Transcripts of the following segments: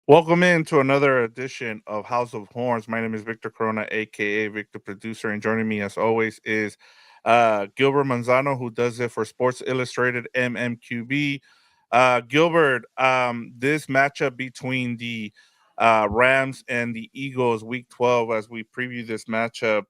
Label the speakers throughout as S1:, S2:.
S1: Welcome in to another edition of House of Horns. My name is Victor Corona, aka Victor Producer, and joining me as always is Gilbert Manzano, who does it for Sports Illustrated MMQB. Gilbert, this matchup between the Rams and the Eagles, Week 12, as we preview this matchup,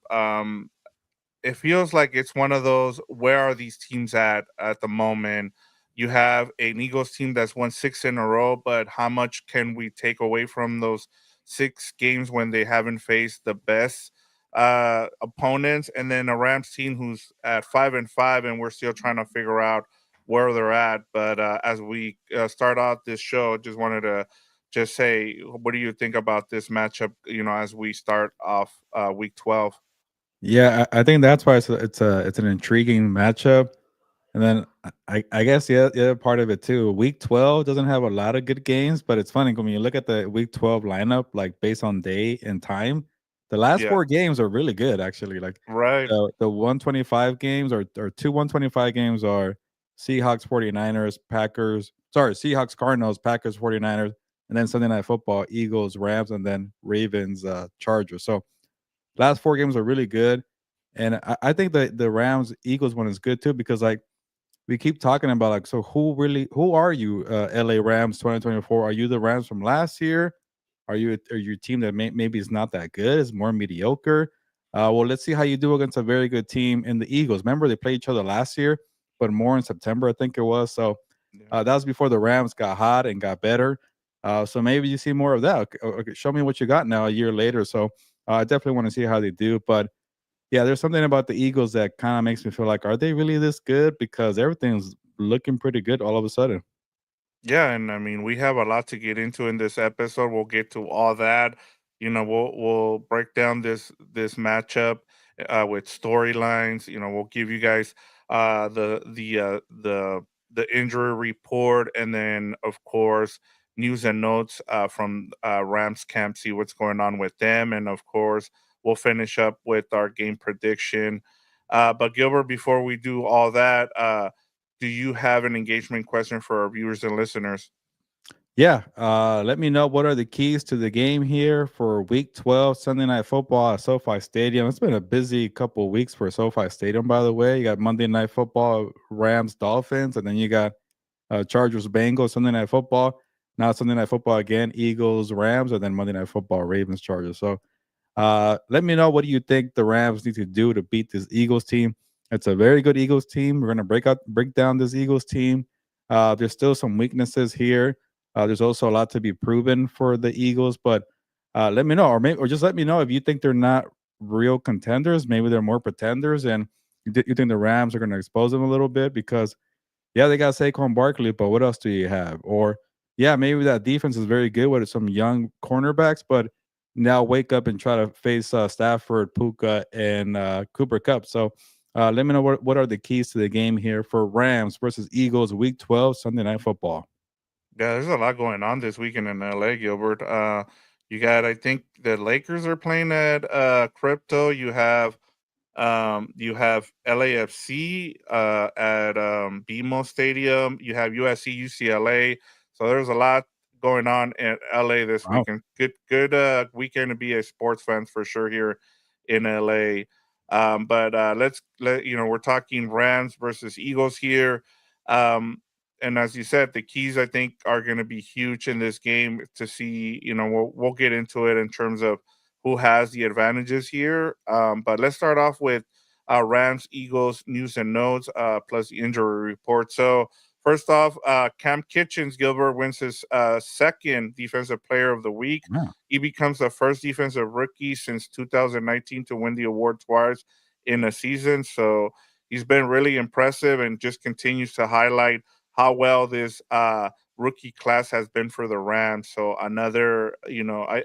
S1: it feels like it's one of those, where are these teams at the moment? You have an Eagles team that's won six in a row, but how much can we take away from those six games when they haven't faced the best opponents? And then a Rams team who's at 5-5, and we're still trying to figure out where they're at. But as we start out this show, just wanted to just say, what do you think about this matchup? As we start off week 12.
S2: Yeah, I think that's why it's an intriguing matchup. And then I guess the other part of it too, Week 12 doesn't have a lot of good games, but it's funny when you look at the Week 12 lineup, like based on day and time, the last
S1: Yeah,
S2: four games are really good actually. Like
S1: right.
S2: the 125 games or two 125 games are Seahawks 49ers, Packers, sorry, Seahawks Cardinals, Packers 49ers, and then Sunday night football, Eagles, Rams, and then Ravens, Chargers. So last four games are really good. And I think the Rams Eagles one is good too because like we keep talking about like so who are you LA Rams 2024? Are you the Rams from last year? Are you a team that maybe is not that good, is more mediocre? Well, let's see how you do against a very good team in the Eagles. Remember they played each other last year, but more in September I think it was. So
S1: Yeah.
S2: that was before the Rams got hot and got better. So maybe you see more of that. Okay, show me what you got now a year later. So I definitely want to see how they do. But yeah, there's something about the Eagles that kind of makes me feel like, are they really this good? Because everything's looking pretty good all of a sudden.
S1: Yeah, and I mean, we have a lot to get into in this episode. We'll get to all that. We'll break down this matchup with storylines. We'll give you guys the injury report, and then of course news and notes from Rams camp. See what's going on with them, and of course we'll finish up with our game prediction. But Gilbert, before we do all that, do you have an engagement question for our viewers and listeners?
S2: Yeah, let me know what are the keys to the game here for Week 12 Sunday Night Football at SoFi Stadium. It's been a busy couple of weeks for SoFi Stadium, by the way. You got Monday Night Football, Rams, Dolphins, and then you got Chargers, Bengals, Sunday Night Football. Now Sunday Night Football again, Eagles, Rams, and then Monday Night Football, Ravens, Chargers. So let me know what do you think the Rams need to do to beat this Eagles team. It's a very good Eagles team. We're gonna break down this Eagles team. There's still some weaknesses here. There's also a lot to be proven for the Eagles, but let me know, or just let me know if you think they're not real contenders. Maybe they're more pretenders, and you think the Rams are going to expose them a little bit because yeah, they got Saquon Barkley, but what else do you have? Or yeah, maybe that defense is very good with some young cornerbacks, but now wake up and try to face Stafford, Puka, and Cooper Cup. So let me know what are the keys to the game here for Rams versus Eagles, Week 12, Sunday Night Football.
S1: Yeah, there's a lot going on this weekend in LA, Gilbert. You got, I think the Lakers are playing at Crypto. You have LAFC at BMO Stadium. You have USC, UCLA. So there's a lot going on in LA this
S2: Wow.
S1: weekend. Good weekend to be a sports fan for sure here in LA. But we're talking Rams versus Eagles here. And as you said, the keys I think are going to be huge in this game to see. We'll get into it in terms of who has the advantages here. But let's start off with Rams Eagles news and notes plus the injury report. So first off, Cam Kitchens Gilbert wins his second Defensive Player of the Week.
S2: Yeah.
S1: He becomes the first defensive rookie since 2019 to win the award twice in a season. So he's been really impressive and just continues to highlight how well this rookie class has been for the Rams. So another,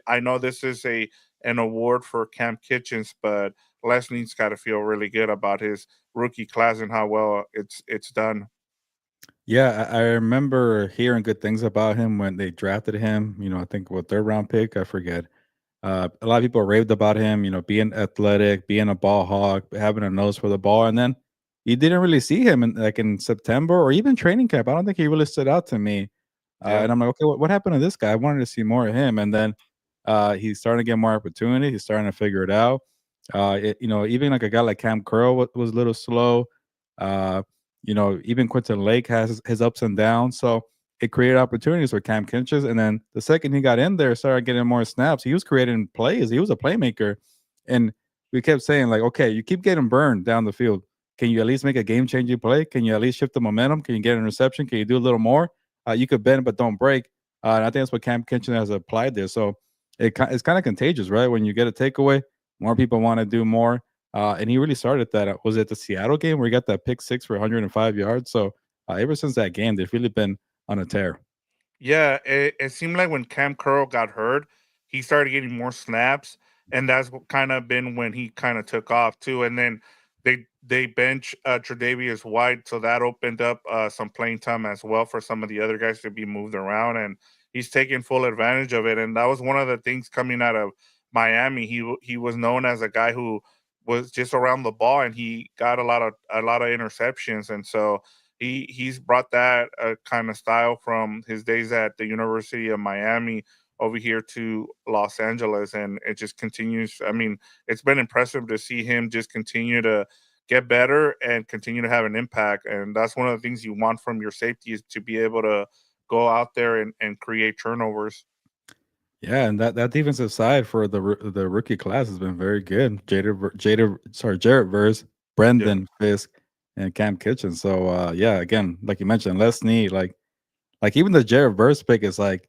S1: I know this is an award for Cam Kitchens, but Leslie's got to feel really good about his rookie class and how well it's done.
S2: Yeah, I remember hearing good things about him when they drafted him. I think what third round pick, I forget. A lot of people raved about him, being athletic, being a ball hawk, having a nose for the ball. And then you didn't really see him in September or even training camp. I don't think he really stood out to me.
S1: Yeah.
S2: And I'm like, okay, what happened to this guy? I wanted to see more of him, and then he's starting to get more opportunity. He's starting to figure it out. Even like a guy like Cam Curl was a little slow. Uh, even Quentin Lake has his ups and downs. So it created opportunities for Cam Kinches. And then the second he got in there, started getting more snaps. He was creating plays. He was a playmaker. And we kept saying, like, okay, you keep getting burned down the field. Can you at least make a game changing play? Can you at least shift the momentum? Can you get an reception? Can you do a little more? You could bend, but don't break. And I think that's what Cam Kinchen has applied there. So it's kind of contagious, right? When you get a takeaway, more people want to do more. And he really started that. Was it the Seattle game where he got that pick six for 105 yards? So ever since that game, they've really been on a tear.
S1: Yeah, it seemed like when Cam Curl got hurt, he started getting more snaps, and that's what kind of been when he kind of took off too. And then they bench Tre'Davious White, so that opened up some playing time as well for some of the other guys to be moved around, and he's taking full advantage of it. And that was one of the things coming out of Miami. He was known as a guy who was just around the ball, and he got a lot of interceptions, and so he's brought that kind of style from his days at the University of Miami over here to Los Angeles, and it just continues. I mean, it's been impressive to see him just continue to get better and continue to have an impact. And that's one of the things you want from your safety is to be able to go out there and create turnovers.
S2: Yeah, and that defensive side for the rookie class has been very good. Jarrett Verse,
S1: Yeah,
S2: Brendan Fisk, and Cam Kitchen. So yeah, again, like you mentioned, Les Snead, like even the Jarrett Verse pick is like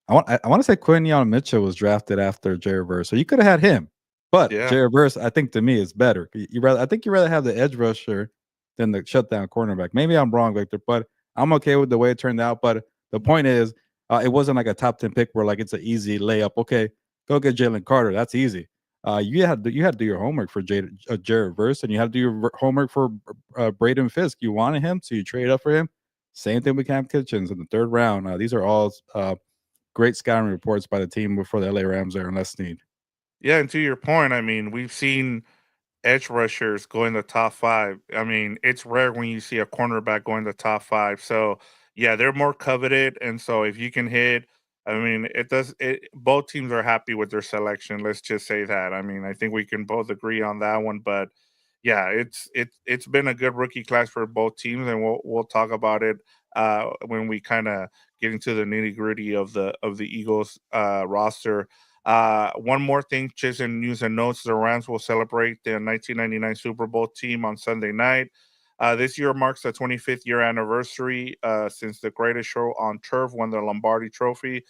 S2: I want to say Quinion Mitchell was drafted after Jared Verse, so you could have had him. But
S1: yeah.
S2: Jared Verse, I think to me is better. I think you rather have the edge rusher than the shutdown cornerback. Maybe I'm wrong, Victor, but I'm okay with the way it turned out. But the point is, it wasn't like a top 10 pick where like it's an easy layup. Okay, go get Jalen Carter. That's easy. You had to do your homework for Jared Verse, and you had to do your homework for Braden Fisk. You wanted him, so you trade up for him. Same thing with Cam Kitchens in the third round. These are all great scouting reports by the team before the LA Rams there in less need.
S1: Yeah, and to your point, I mean, we've seen edge rushers go in the top 5. I mean, it's rare when you see a cornerback go in the top 5. So, yeah, they're more coveted, and so if you can hit, I mean, both teams are happy with their selection, let's just say that. I mean, I think we can both agree on that one, but yeah, it's been a good rookie class for both teams, and we'll talk about it when we kind of get into the nitty-gritty of the Eagles roster. One more thing, just in news and notes, the Rams will celebrate their 1999 Super Bowl team on Sunday night. This year marks the 25th year anniversary since the greatest show on turf won the Lombardi Trophy.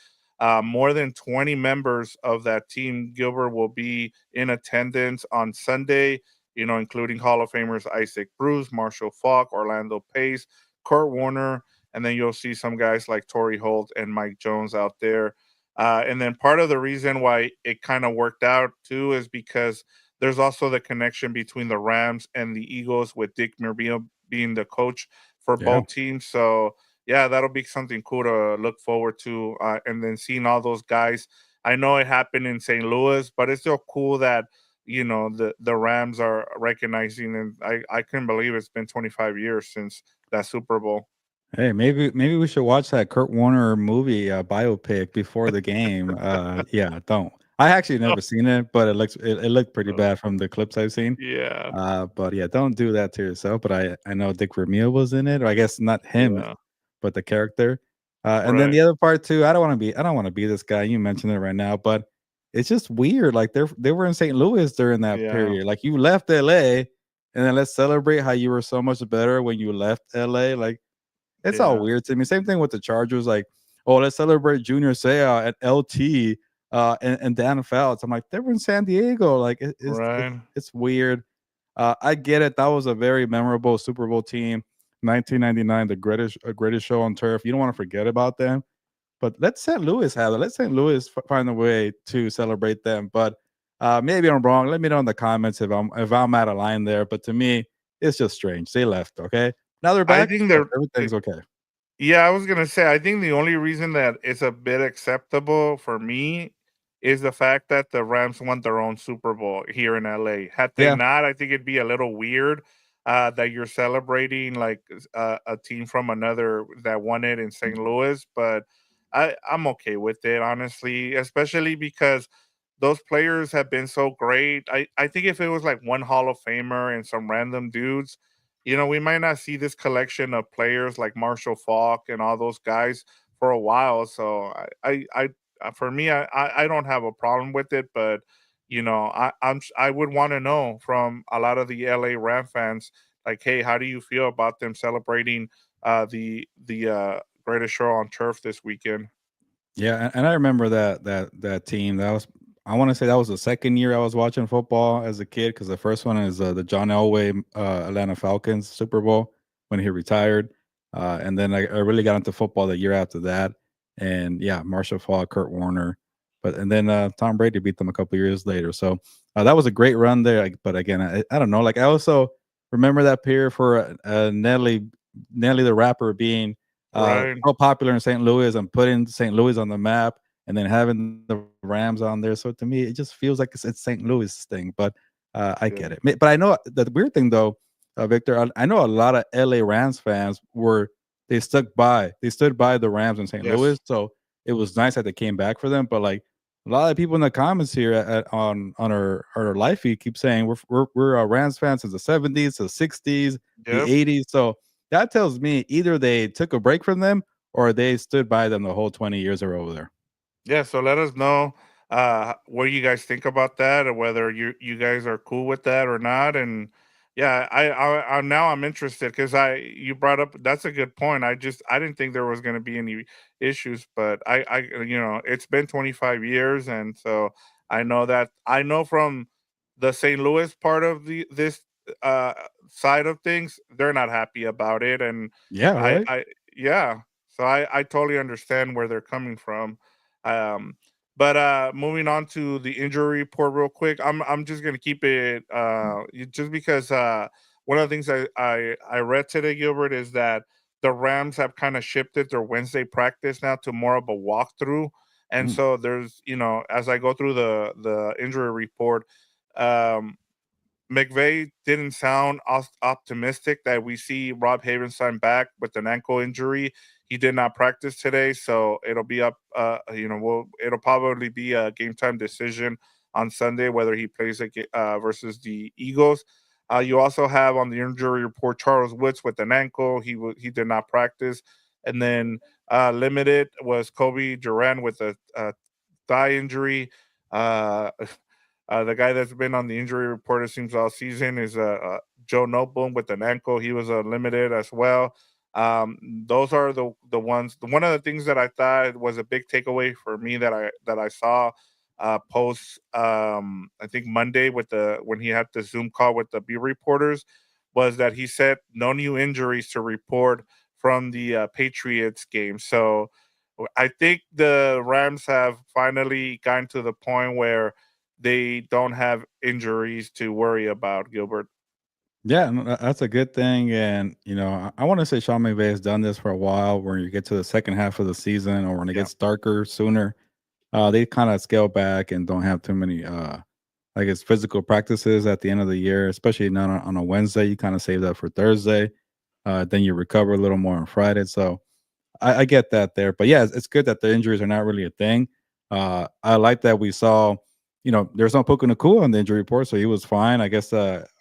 S1: More than 20 members of that team, Gilbert, will be in attendance on Sunday, including Hall of Famers Isaac Bruce, Marshall Falk, Orlando Pace, Kurt Warner, and then you'll see some guys like Torrey Holt and Mike Jones out there. And then part of the reason why it kind of worked out too is because there's also the connection between the Rams and the Eagles with Dick Mirabile being the coach for
S2: Yeah.
S1: both teams. So yeah, that'll be something cool to look forward to. And then seeing all those guys. I know it happened in St. Louis, but it's still cool that the Rams are recognizing, and I couldn't believe it's been 25 years since that Super Bowl.
S2: Hey, maybe we should watch that Kurt Warner movie biopic before the game. Yeah, don't. I actually never seen it, but it looked pretty bad from the clips I've seen.
S1: Yeah,
S2: But yeah, don't do that to yourself. But I know Dick Vermeil was in it, or I guess not him,
S1: yeah,
S2: but the character. And then
S1: right,
S2: the other part too, I don't want to be this guy. You mentioned it right now, but it's just weird. Like they were in St. Louis during that
S1: yeah,
S2: period. Like you left LA, and then let's celebrate how you were so much better when you left LA. Like it's all
S1: yeah,
S2: weird to me. Same thing with the Chargers. Like, oh, let's celebrate Junior Seau at LT and Dan Fouts. I'm like, they were in San Diego. Like,
S1: right.
S2: it's weird. I get it. That was a very memorable Super Bowl team, 1999, the greatest show on turf. You don't want to forget about them. But let St. Louis have it. Let St. Louis find a way to celebrate them. But maybe I'm wrong. Let me know in the comments if I'm out of line there. But to me, it's just strange. They left. Okay, now they're
S1: I
S2: back.
S1: think
S2: So
S1: they're
S2: everything's okay.
S1: Yeah, I was gonna say, I think the only reason that it's a bit acceptable for me is the fact that the Rams won their own Super Bowl here in LA. Had they
S2: Yeah,
S1: not, I think it'd be a little weird. that you're celebrating like a team from another that won it in St. Louis, but I'm okay with it honestly, especially because those players have been so great. I think if it was like one Hall of Famer and some random dudes, we might not see this collection of players like Marshall Faulk and all those guys for a while. So for me, I don't have a problem with it, but I would want to know from a lot of the LA Ram fans, like, hey, how do you feel about them celebrating the greatest show on turf this weekend?
S2: Yeah, and I remember that team. That was I want to say that was the second year I was watching football as a kid because the first one is the John Elway Atlanta Falcons Super Bowl when he retired, and then I really got into football the year after that. And yeah, Marshall Faulk, Kurt Warner, but and then Tom Brady beat them a couple years later. So that was a great run there. But again, I don't know. Like I also remember that period for Nelly the rapper being
S1: Right.
S2: so popular in St. Louis and putting St. Louis on the map and then having the Rams on there. So to me, it just feels like it's St. Louis thing, but I
S1: Yeah.
S2: get it. But I know the weird thing though, Victor, I know a lot of LA Rams fans they stood by the Rams in St. Louis.
S1: Yes.
S2: So it was nice that they came back for them. But like a lot of people in the comments here on our live feed keep saying we're Rams fans since the 70s, the 60s, the
S1: Yep.
S2: 80s. So that tells me either they took a break from them or they stood by them the whole 20 years they were over there.
S1: Yeah, so let us know what you guys think about that, or whether you guys are cool with that or not. And yeah, I now I'm interested because I you brought up that's a good point. I didn't think there was going to be any issues, but it's been 25 years, and so I know from the St. Louis part of the this uh side of things, they're not happy about it, and
S2: Yeah, right?
S1: I yeah, so I totally understand where they're coming from. um, but moving on to the injury report real quick. I'm just gonna keep it just because one of the things I read today, Gilbert, is that the Rams have kind of shifted their Wednesday practice now to more of a walkthrough. And
S2: Mm.
S1: so there's, as I go through the injury report, um McVay didn't sound optimistic that we see Rob Havenstein back with an ankle injury. He did not practice today, so it'll be up. It'll probably be a game time decision on Sunday whether he plays versus the Eagles. You also have on the injury report Charles Woods with an ankle. He did not practice, and then limited was Kobe Durant with a thigh injury. Uh, the guy that's been on the injury report, it seems, all season is Joe Noteboom with an ankle. He was limited as well. Those are the ones. One of the things that I thought was a big takeaway for me that I saw post I think Monday with the when he had the Zoom call with the B reporters was that he said no new injuries to report from the Patriots game. So I think the Rams have finally gotten to the point where they don't have injuries to worry about, Gilbert.
S2: Yeah, no, that's a good thing. And, I want to say Sean McVay has done this for a while where you get to the second half of the season or when it
S1: Yeah.
S2: gets darker sooner, they kind of scale back and don't have too many, I guess, physical practices at the end of the year, especially not on a Wednesday. You kind of save that for Thursday. Then you recover a little more on Friday. So I get that there, but yeah, it's good that the injuries are not really a thing. I like that we saw, there's no Puka Nakua on the injury report, so he was fine. I guess.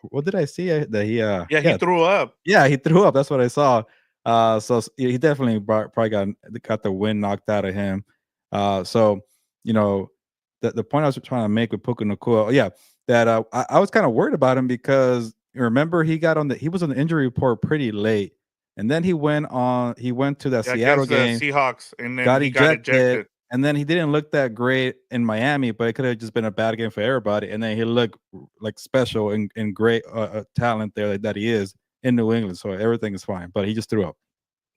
S2: What did I see that he?
S1: Yeah, he
S2: Yeah,
S1: threw up.
S2: yeah, he threw up. That's what I saw. He definitely probably got the wind knocked out of him. So you know, the point I was trying to make with Puka Nakua, yeah, that I was kind of worried about him because remember he was on the injury report pretty late, and then he went to that
S1: Yeah,
S2: Seattle
S1: against the
S2: game,
S1: Seahawks, and then
S2: got
S1: he got
S2: ejected,
S1: ejected.
S2: and then he didn't look that great in Miami, but it could have just been a bad game for everybody. And then he looked like special and great talent there that he is in New England. So everything is fine, but he just threw up.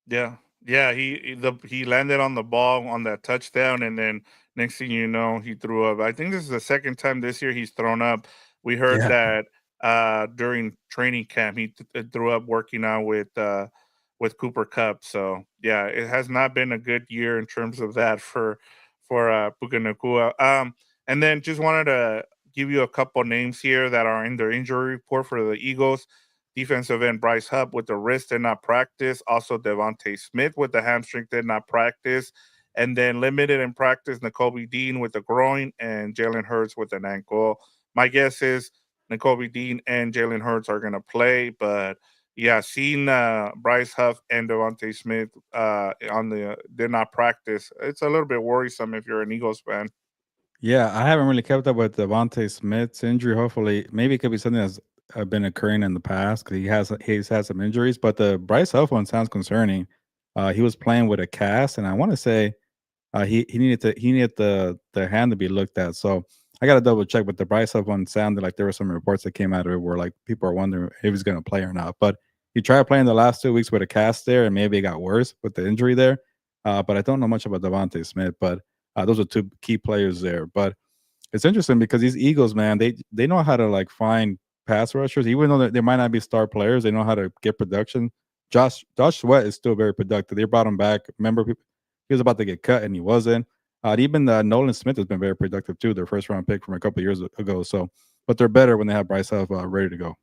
S1: Yeah, yeah. He landed on the ball on that touchdown, and then next thing you know, he threw up. I think this is the second time this year he's thrown up. We heard
S2: Yeah.
S1: that during training camp he threw up working out with Cooper Cup. So yeah, it has not been a good year in terms of that for Puka Nacua. And then just wanted to give you a couple names here that are in their injury report for the Eagles. defensive end Bryce Hubb with the wrist did not practice. Also, Devontae Smith with the hamstring did not practice. And then limited in practice, N'Kobe Dean with the groin and Jalen Hurts with an ankle. My guess is N'Kobe Dean and Jalen Hurts are going to play, but yeah, seeing Bryce Huff and Devontae Smith on the did not practice, it's a little bit worrisome if you're an Eagles fan.
S2: Yeah, I haven't really kept up with Devontae Smith's injury. Hopefully, maybe it could be something that's been occurring in the past because he's had some injuries. But the Bryce Huff one sounds concerning. He was playing with a cast, and I want to say he needed the hand to be looked at. So I got to double check. But the Bryce Huff one sounded like there were some reports that came out of it where like people are wondering if he's going to play or not. But he tried playing the last 2 weeks with a cast there, and maybe it got worse with the injury there. But I don't know much about Devontae Smith, but those are two key players there. But it's interesting because these Eagles, man, they know how to like find pass rushers, even though they might not be star players. They know how to get production. Josh Sweat is still very productive. They brought him back. Remember, he was about to get cut and he wasn't. Even Nolan Smith has been very productive too. Their first round pick from a couple of years ago. So, but they're better when they have Bryce Huff ready to go.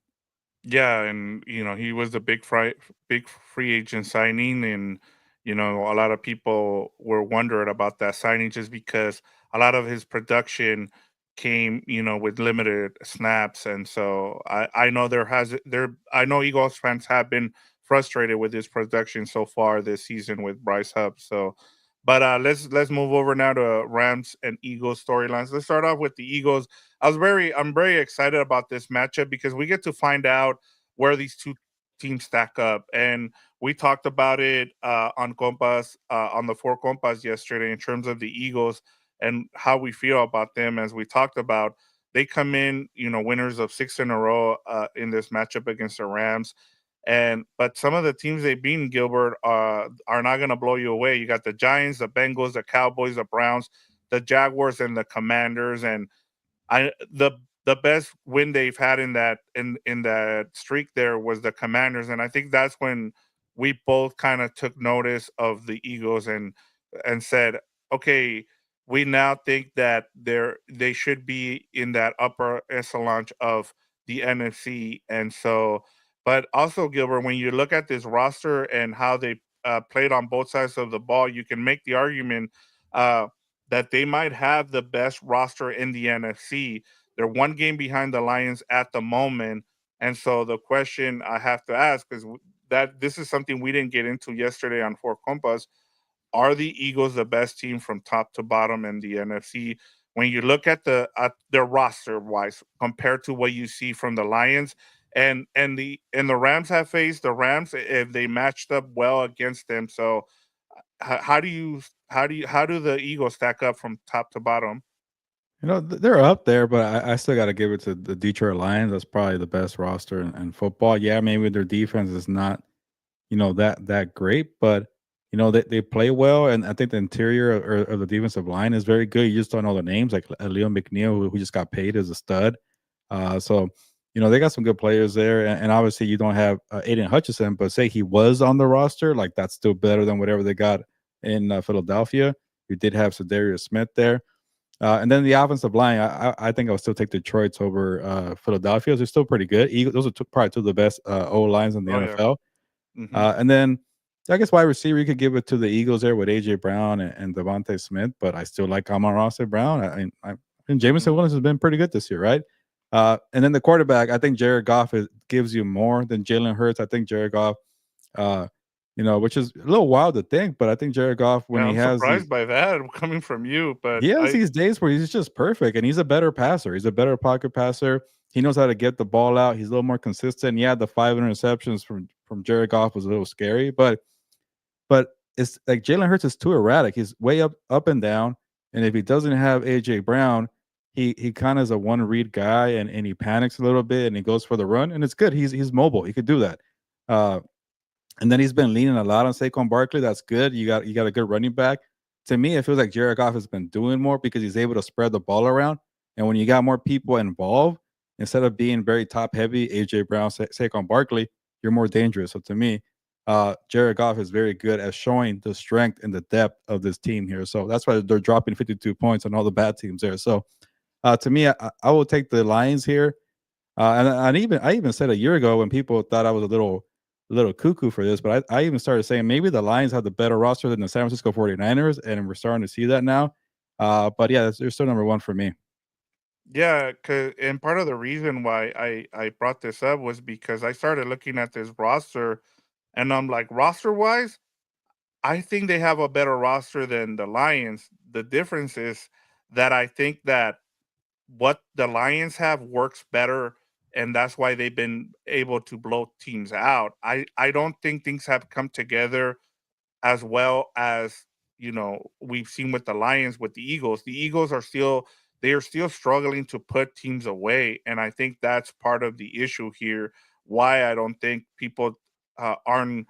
S1: Yeah, and he was a big free agent signing, and a lot of people were wondering about that signing just because a lot of his production came, with limited snaps, and so I know I know Eagles fans have been frustrated with his production so far this season with Bryce Hubb. So, but let's move over now to Rams and Eagles storylines. Let's start off with the Eagles. I'm very excited about this matchup because we get to find out where these two teams stack up. And we talked about it on Compas, on the Four Compas yesterday in terms of the Eagles and how we feel about them. As we talked about, they come in, winners of 6 in a row in this matchup against the Rams. And but some of the teams they've beaten, Gilbert, are not going to blow you away. You got the Giants, the Bengals, the Cowboys, the Browns, the Jaguars, and the Commanders. And I the best win they've had in that streak there was the Commanders, and I think that's when we both kind of took notice of the Eagles and said, okay, we now think that they should be in that upper echelon of the NFC, and so. But also, Gilbert, when you look at this roster and how they played on both sides of the ball, you can make the argument uh, that they might have the best roster in the NFC. They're one game behind the Lions at the moment. And so the question I have to ask is that this is something we didn't get into yesterday on Four Compas. Are the Eagles the best team from top to bottom in the NFC? When you look at their roster wise compared to what you see from the Lions and the Rams have faced the Rams if they matched up well against them. So how do the Eagles stack up from top to bottom?
S2: They're up there, but I still got to give it to the Detroit Lions. That's probably the best roster in football. Yeah, maybe their defense is not that great, but they play well, and I think the interior or the defensive line is very good. You just don't know the names, like Leo McNeil, who just got paid as a stud. So they got some good players there, and obviously you don't have Aiden Hutchinson, but say he was on the roster, like that's still better than whatever they got in Philadelphia. You did have Sedarius Smith there. And then the offensive line, I think I'll still take Detroit's over Philadelphia's. They're still pretty good. Those are probably two of the best O lines in the
S1: Oh yeah.
S2: NFL.
S1: Hmm.
S2: And then I guess wide receiver, you could give it to the Eagles there with AJ Brown and Devontae Smith, but I still like Amon-Ra St. Brown. And Jameson
S1: Hmm.
S2: Williams has been pretty good this year, right? And then the quarterback, I think Jared Goff gives you more than Jalen Hurts. I think Jared Goff, uh, which is a little wild to think, but I think Jared Goff, when
S1: Yeah,
S2: he
S1: I'm
S2: has these
S1: surprised by that coming from you, but
S2: he has
S1: I
S2: these days where he's just perfect and he's a better passer. He's a better pocket passer. He knows how to get the ball out. He's a little more consistent. Yeah, the 5 interceptions from Jared Goff was a little scary, but it's like Jalen Hurts is too erratic. He's way up and down. And if he doesn't have AJ Brown, he kind of is a one read guy and he panics a little bit and he goes for the run and it's good. He's mobile. He could do that. Uh, and then he's been leaning a lot on Saquon Barkley. That's good. You got a good running back. To me, it feels like Jared Goff has been doing more because he's able to spread the ball around. And when you got more people involved, instead of being very top heavy, AJ Brown, Saquon Barkley, you're more dangerous. So to me, Jared Goff is very good at showing the strength and the depth of this team here. So that's why they're dropping 52 points on all the bad teams there. So to me, I will take the Lions here. And even I even said a year ago when people thought I was a little cuckoo for this, but I even started saying maybe the Lions have the better roster than the San Francisco 49ers, and we're starting to see that now. But yeah, they're still number one for me.
S1: Yeah, and part of the reason why I brought this up was because I started looking at this roster, and I'm like, roster wise, I think they have a better roster than the Lions. The difference is that I think that what the Lions have works better, and that's why they've been able to blow teams out. I don't think things have come together as well as, we've seen with the Lions, with the Eagles. The Eagles are still they are still struggling to put teams away, and I think that's part of the issue here. Why I don't think people aren't,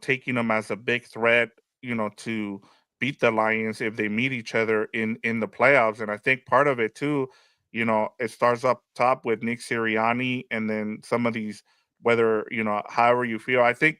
S1: taking them as a big threat, to beat the Lions if they meet each other in the playoffs. And I think part of it too, it starts up top with Nick Sirianni, and then some of these, whether, however you feel. I think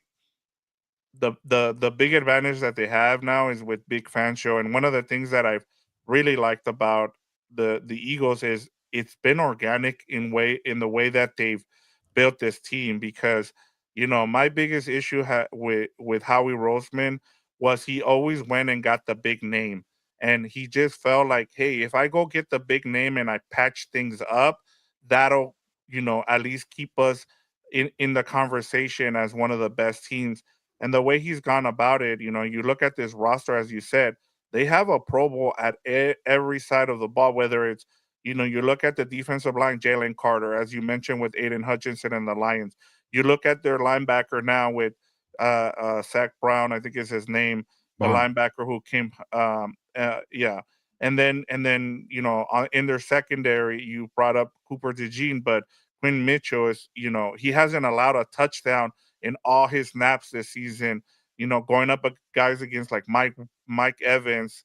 S1: the big advantage that they have now is with Big Fan Show, and one of the things that I've really liked about the Eagles is it's been organic in the way that they've built this team. Because my biggest issue with Howie Roseman was he always went and got the big name, and he just felt like, hey, if I go get the big name and I patch things up, that'll, at least keep us in the conversation as one of the best teams. And the way he's gone about it, you look at this roster, as you said, they have a Pro Bowl at every side of the ball, whether it's, you look at the defensive line, Jalen Carter, as you mentioned with Aiden Hutchinson and the Lions. You look at their linebacker now with Zach Brown, I think is his name, the
S2: Bond.
S1: linebacker who came, yeah. And then, in their secondary, you brought up Cooper DeJean, but Quinn Mitchell is, he hasn't allowed a touchdown in all his snaps this season. Going up guys against like Mike Evans,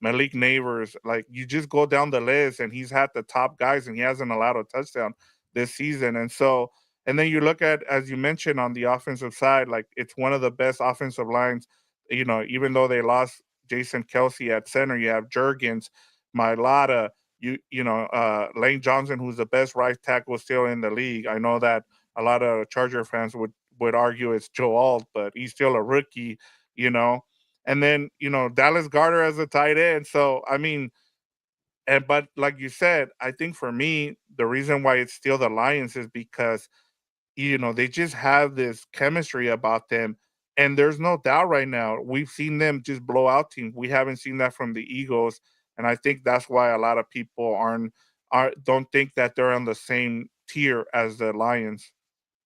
S1: Malik Neighbors. Like, you just go down the list, and he's had the top guys, and he hasn't allowed a touchdown this season. And then you look at, as you mentioned, on the offensive side, like, it's one of the best offensive lines. Even though they lost Jason Kelsey at center, you have Jurgens, Mailata, Lane Johnson, who's the best right tackle still in the league. I know that a lot of Charger fans would argue it's Joe Alt, but he's still a rookie, you know. And then, Dallas Garner as a tight end. So I mean, but like you said, I think for me, the reason why it's still the Lions is because, they just have this chemistry about them. And there's no doubt right now, we've seen them just blow out teams. We haven't seen that from the Eagles. And I think that's why a lot of people don't think that they're on the same tier as the Lions.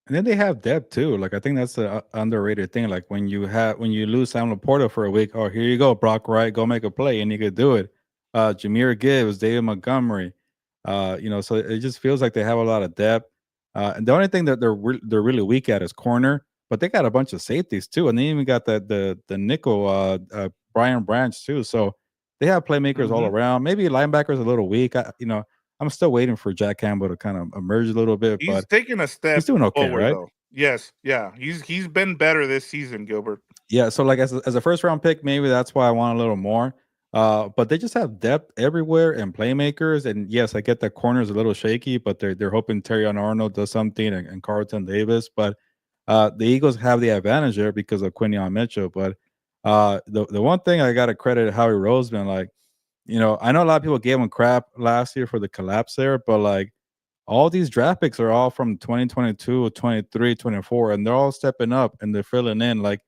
S2: And then they have depth too. Like I think that's the underrated thing. Like when you lose Sam Laporta for a week, oh here you go, Brock Wright, go make a play, and you could do it. Jameer Gibbs, David Montgomery, so it just feels like they have a lot of depth. And the only thing that they're really weak at is corner, but they got a bunch of safeties too, and they even got the nickel Brian Branch too. So they have playmakers all
S1: Mhm.
S2: around. Maybe linebackers a little weak. I'm still waiting for Jack Campbell to kind of emerge a little bit,
S1: He's
S2: but
S1: taken a
S2: he's
S1: step
S2: doing okay,
S1: forward,
S2: right?
S1: though. Yes, yeah, he's been better this season, Gilbert.
S2: Yeah, so like as a first round pick, maybe that's why I want a little more. But they just have depth everywhere and playmakers. And yes, I get that corner is a little shaky, but they're hoping Terry Arnold does something and Carlton Davis. But the Eagles have the advantage there because of Quinion Mitchell. But the one thing I gotta credit Howie Roseman, like, I know a lot of people gave him crap last year for the collapse there, but like all these draft picks are all from 2022, 23, 24, and they're all stepping up and they're filling in. Like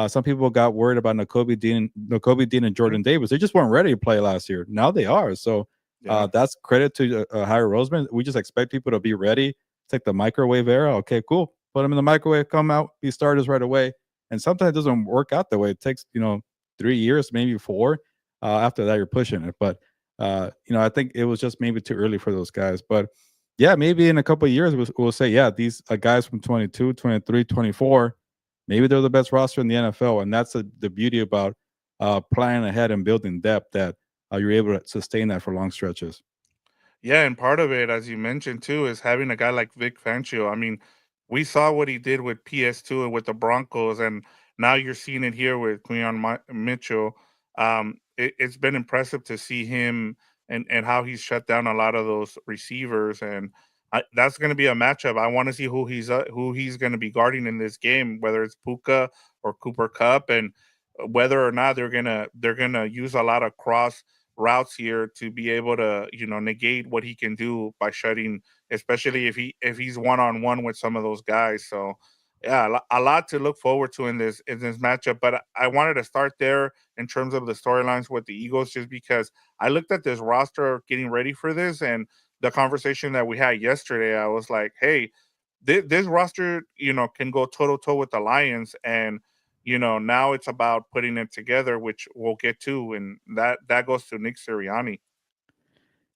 S2: some people got worried about N'Kobe Dean and
S1: Mhm.
S2: Jordan Davis. They just weren't ready to play last year. Now they are. So
S1: Yeah.
S2: that's credit to Harry Roseman. We just expect people to be ready. It's like the microwave era. Okay, cool. Put them in the microwave, come out, be starters right away. And sometimes it doesn't work out that way. It takes, 3 years, maybe four. After that, you're pushing it. But, I think it was just maybe too early for those guys. But yeah, maybe in a couple of years we'll say, yeah, these guys from 22, 23, 24, maybe they're the best roster in the NFL, and that's the beauty about planning ahead and building depth that you're able to sustain that for long stretches.
S1: Yeah, and part of it, as you mentioned too, is having a guy like Vic Fangio. I mean, we saw what he did with PS2 and with the Broncos, and now you're seeing it here with Mitchell. It's been impressive to see him and how he's shut down a lot of those receivers. And that's going to be a matchup. I want to see who he's going to be guarding in this game, whether it's Puka or Cooper Cup, and whether or not they're gonna use a lot of cross routes here to be able to negate what he can do by shutting, especially if he's one on one with some of those guys. So yeah, a lot to look forward to in this matchup. But I wanted to start there in terms of the storylines with the Eagles, just because I looked at this roster getting ready for this, and the conversation that we had yesterday, I was like, hey, this roster, can go toe to toe with the Lions, and now it's about putting it together, which we'll get to, and that goes to Nick Sirianni.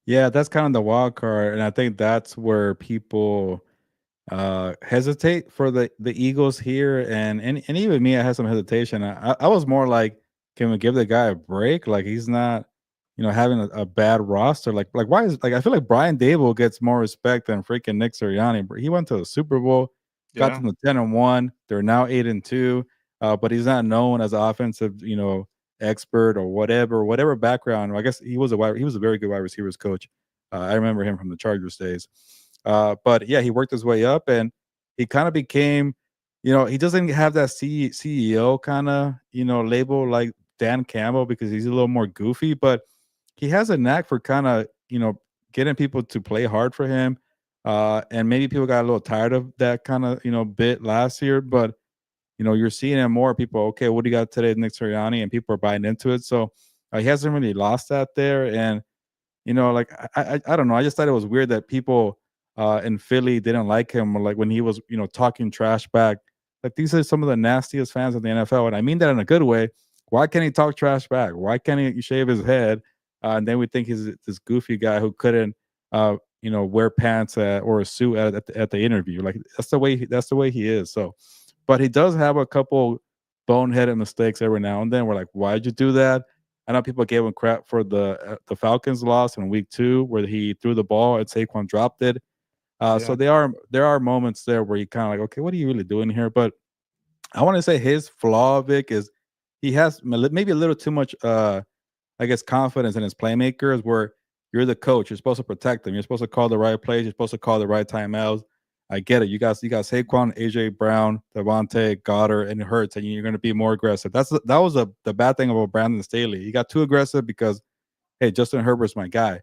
S2: Yeah, that's kind of the wild card, and I think that's where people hesitate for the Eagles here, and even me, I had some hesitation. I was more like, can we give the guy a break? Like he's not, having a bad roster. Like why is like I feel like Brian Dable gets more respect than freaking Nick Sirianni. He went to the Super Bowl, got
S1: Yeah,
S2: them to 10-1. They're now 8-2. But he's not known as an offensive, expert or whatever background. I guess he was a very good wide receivers coach. I remember him from the Chargers days. But yeah, he worked his way up and he kind of became, he doesn't have that CEO kind of, label like Dan Campbell because he's a little more goofy, but he has a knack for kind of, getting people to play hard for him. And maybe people got a little tired of that kind of, bit last year, but you're seeing it more. People, okay, what do you got today, Nick Sirianni? And people are buying into it. So he hasn't really lost that there. And like I don't know. I just thought it was weird that people in Philly didn't like him, or like when he was, talking trash back. Like these are some of the nastiest fans of the NFL, and I mean that in a good way. Why can't he talk trash back? Why can't he shave his head? And then we think he's this goofy guy who couldn't, wear pants or a suit at the interview. Like that's the way he is. So, but he does have a couple boneheaded mistakes every now and then. We're like, why'd you do that? I know people gave him crap for the Falcons loss in week 2 where he threw the ball and Saquon dropped it. So
S1: yeah,
S2: there are moments there where you kind of like, okay, what are you really doing here? But I want to say his flaw, Vic, is he has maybe a little too much, I guess, confidence in his playmakers. Where you're the coach, you're supposed to protect them. You're supposed to call the right plays. You're supposed to call the right timeouts. I get it. You got Saquon, AJ Brown, Devontae, Goddard, and Hurts, and you're going to be more aggressive. That was the bad thing about Brandon Staley. He got too aggressive because hey, Justin Herbert's my guy.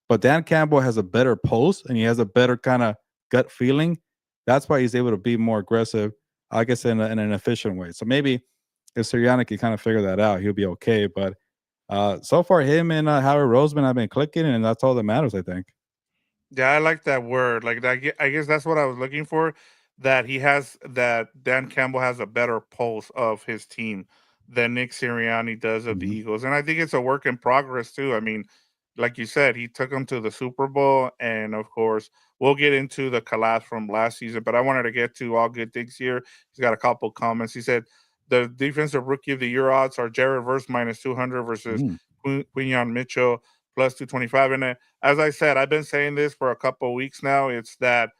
S2: But Dan Campbell has a better pulse and he has a better kind of gut feeling. That's why he's able to be more aggressive, I guess, in an efficient way. So maybe if Sirianni can kind of figure that out, he'll be okay. But so far, him and Howard Roseman have been clicking, and that's all that matters, I think.
S1: yeah. I like that word. Like that. I guess that's what I was looking for. That Dan Campbell has a better pulse of his team than Nick Sirianni does of the
S2: Mhm.
S1: Eagles, and I think it's a work in progress too. I mean, like you said, he took them to the Super Bowl, and of course, we'll get into the collapse from last season. But I wanted to get to all good things here. He's got a couple comments. He said the defensive rookie of the year odds are Jared Verse minus 200 versus
S2: Mm.
S1: Quinion Mitchell plus 225. And as I said, I've been saying this for a couple of weeks now. It's that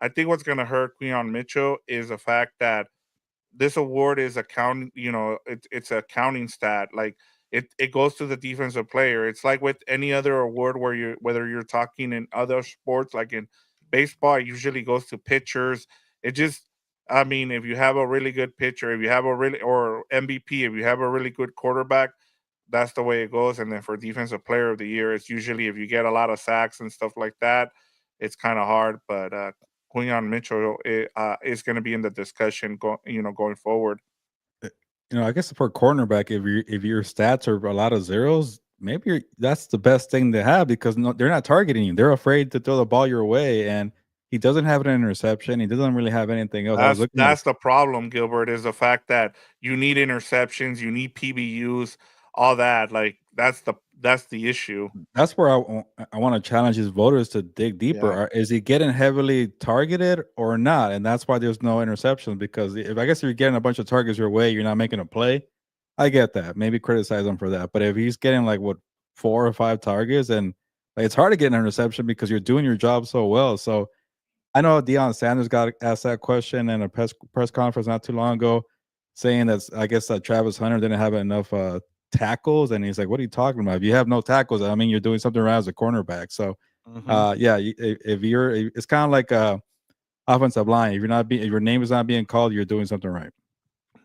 S1: I think what's going to hurt Quinion Mitchell is the fact that this award is accounting, it's a counting stat. Like it goes to the defensive player. It's like with any other award where whether you're talking in other sports, like in baseball, it usually goes to pitchers. It just, I mean, if you have a really good pitcher, if you have a really, or MVP, if you have a really good quarterback, that's the way it goes. And then for defensive player of the year, it's usually if you get a lot of sacks and stuff like that, it's kind of hard. But Quinion Mitchell is going to be in the discussion, going forward.
S2: Uh, I guess for cornerback, if your stats are a lot of zeros, maybe that's the best thing to have because no, they're not targeting you. They're afraid to throw the ball your way, and he doesn't have an interception. He doesn't really have anything else. I was looking at
S1: That's the problem, Gilbert, is the fact that you need interceptions, you need PBUs, all that. Like that's the issue.
S2: That's where I want to challenge his voters to dig deeper.
S1: Yeah.
S2: Is he getting heavily targeted or not? And that's why there's no interceptions because if I guess if you're getting a bunch of targets your way, you're not making a play. I get that. Maybe criticize him for that. But if he's getting like what 4 or 5 targets and like it's hard to get an interception because you're doing your job so well. So I know Deion Sanders got asked that question in a press conference not too long ago, saying that I guess Travis Hunter didn't have enough tackles, and he's like, "What are you talking about? If you have no tackles, I mean, you're doing something right as a cornerback." So
S1: Hmm.
S2: Yeah, if you're, it's kind of like offensive line. If you're not being, if your name is not being called, you're doing something right.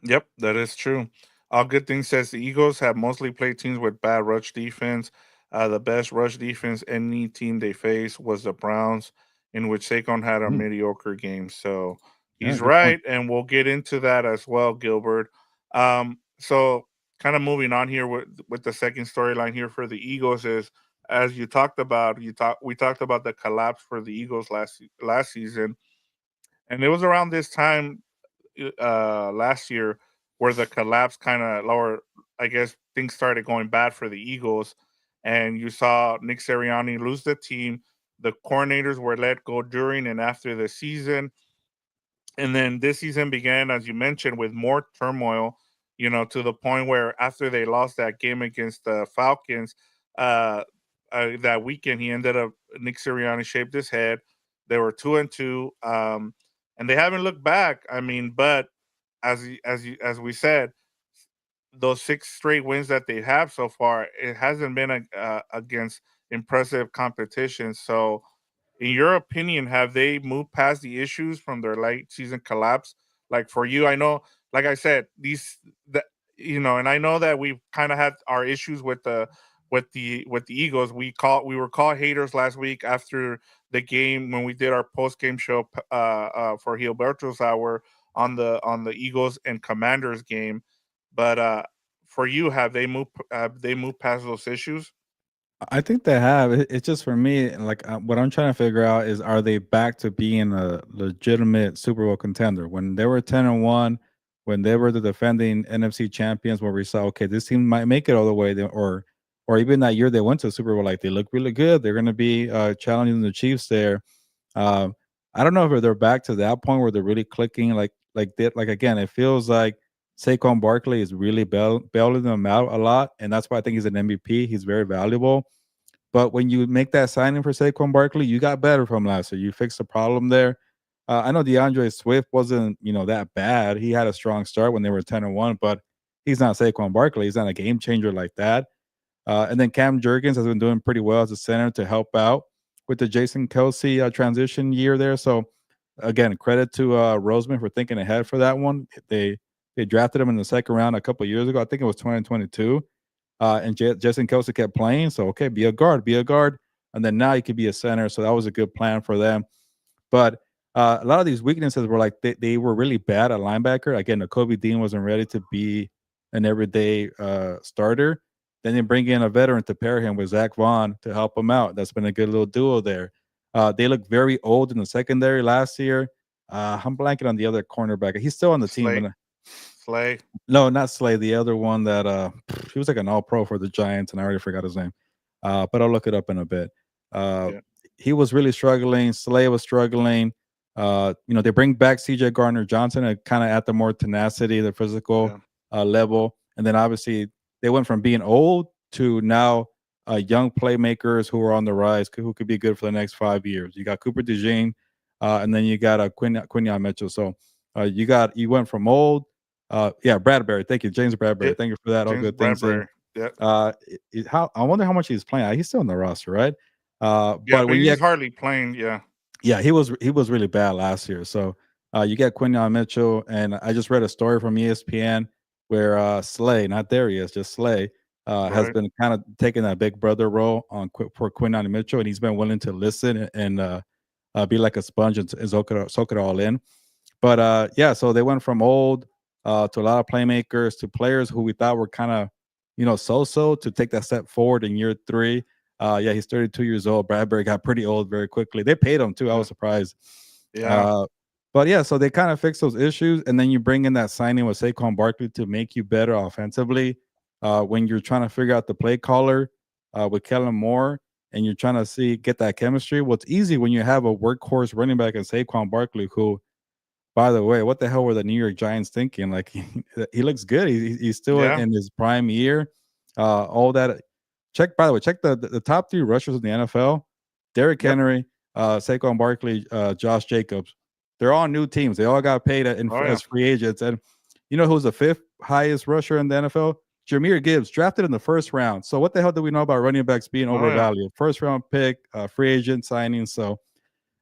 S1: Yep, that is true. All good things says the Eagles have mostly played teams with bad rush defense. The best rush defense any team they faced was the Browns, in which Saquon had a
S2: Mhm.
S1: mediocre game. So
S2: Yeah,
S1: he's
S2: good point.
S1: right, and we'll get into that as well, Gilbert. So kind of moving on here with the second storyline here for the Eagles is, as you talked about, we talked about the collapse for the Eagles last season, and it was around this time last year where the collapse kind of lower, I guess things started going bad for the Eagles, and you saw Nick Sirianni lose the team. The coordinators were let go during and after the season, and then this season began, as you mentioned, with more turmoil. To the point where after they lost that game against the Falcons, uh, that weekend, he ended up Nick Sirianni shaved his head. They were 2-2, and they haven't looked back. I mean, but as we said, those six straight wins that they have so far, it hasn't been against impressive competition. So, in your opinion, have they moved past the issues from their late season collapse? Like for you, I know, like I said, and I know that we've kind of had our issues with the Eagles. We were called haters last week after the game when we did our post game show for Gilberto's hour on the Eagles and Commanders game. But for you, have they moved past those issues?
S2: I think they have. It's just for me, like what I'm trying to figure out is, are they back to being a legitimate Super Bowl contender? When they were 10-1, when they were the defending NFC champions, where we saw, okay, this team might make it all the way, or even that year they went to the Super Bowl, like they look really good. They're going to be challenging the Chiefs there. Um, I don't know if they're back to that point where they're really clicking, like that. Like again, it feels like Saquon Barkley is really bailing them out a lot, and that's why I think he's an MVP. He's very valuable, but when you make that signing for Saquon Barkley, you got better from last year. You fixed the problem there. I know DeAndre Swift wasn't, that bad. He had a strong start when they were 10-1, but he's not Saquon Barkley. He's not a game changer like that. And then Cam Jurgens has been doing pretty well as a center to help out with the Jason Kelsey transition year there. So again, credit to Roseman for thinking ahead for that one. They drafted him in the second round a couple years ago. I think it was 2022, and Jason Kelsey kept playing. So okay, be a guard, and then now he could be a center. So that was a good plan for them. But a lot of these weaknesses were like they were really bad at linebacker. Again, Kobe Dean wasn't ready to be an everyday starter. Then they bring in a veteran to pair him with Zach Vaughn to help him out. That's been a good little duo there. They look very old in the secondary last year. I'm blanking on the other cornerback. He's still on the team,
S1: Slay,
S2: but
S1: Slay,
S2: no, not Slay. The other one that he was like an all pro for the Giants, and I already forgot his name. But I'll look it up in a bit. Uh
S1: yeah,
S2: he was really struggling. Slay was struggling. They bring back CJ Gardner Johnson and kind of at the more tenacity, the physical
S1: yeah,
S2: level. And then obviously they went from being old to now young playmakers who are on the rise, who could be good for the next 5 years. You got Cooper DeJean, and then you got Quinion Mitchell. So you went from old, yeah, Bradbury. Thank you, James Bradbury.
S1: J-
S2: Thank you for that. All
S1: James
S2: good things there.
S1: Bradbury. Yeah,
S2: How I wonder how much he's playing. He's still on the roster, right?
S1: yeah,
S2: But
S1: but
S2: when you
S1: he's
S2: get,
S1: hardly playing. Yeah,
S2: yeah, he was really bad last year. So you get Quinion Mitchell, and I just read a story from ESPN where Slay, not Darius, just Slay, has
S1: right.
S2: been kind of taking that big brother role for Quinion Mitchell, and he's been willing to listen and be like a sponge and soak it all in. But yeah, so they went from old to a lot of playmakers to players who we thought were kind of, so to take that step forward in year three. Yeah, he's 32 years old. Bradbury got pretty old very quickly. They paid him too. I
S1: Yeah,
S2: was surprised.
S1: yeah,
S2: Uh, but yeah, so they kind of fix those issues, and then you bring in that signing with Saquon Barkley to make you better offensively. When you're trying to figure out the play caller with Kellen Moore, and you're trying to get that chemistry. Well, it's easy when you have a workhorse running back in Saquon Barkley, who, by the way, what the hell were the New York Giants thinking? Like he looks good. He's still
S1: yeah.
S2: in his prime year. All that. Check, by the way, check the top three rushers in the NFL: Derrick
S1: Yep.
S2: Henry, Saquon Barkley, Josh Jacobs. They're all new teams. They all got paid
S1: Oh yeah.
S2: as free agents. And you know who's the fifth highest rusher in the NFL? Jameer Gibbs drafted in the first round. So what the hell do we know about running backs being
S1: Oh yeah.
S2: overvalued? First round pick, free agent signing. So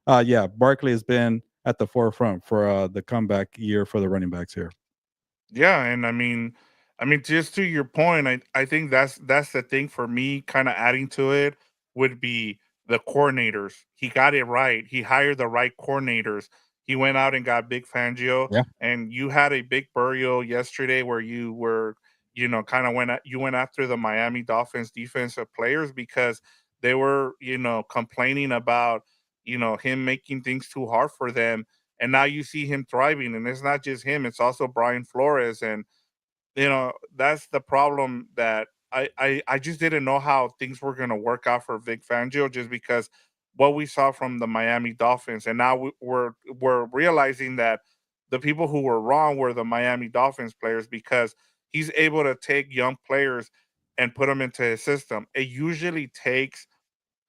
S2: yeah, Barkley has been at the forefront for the comeback year for the running backs here.
S1: Yeah, and I mean, just to your point, I think that's the thing for me. Kind of adding to it would be the coordinators. He got it right. He hired the right coordinators. He went out and got Big Fangio,
S2: Yeah.
S1: and you had a big burial yesterday where you were, kind of you went after the Miami Dolphins defensive players because they were, complaining about, him making things too hard for them, and now you see him thriving. And it's not just him; it's also Brian Flores, and that's the problem that I just didn't know how things were going to work out for Vic Fangio, just because what we saw from the Miami Dolphins, and now we're realizing that the people who were wrong were the Miami Dolphins players, because he's able to take young players and put them into his system. It usually takes,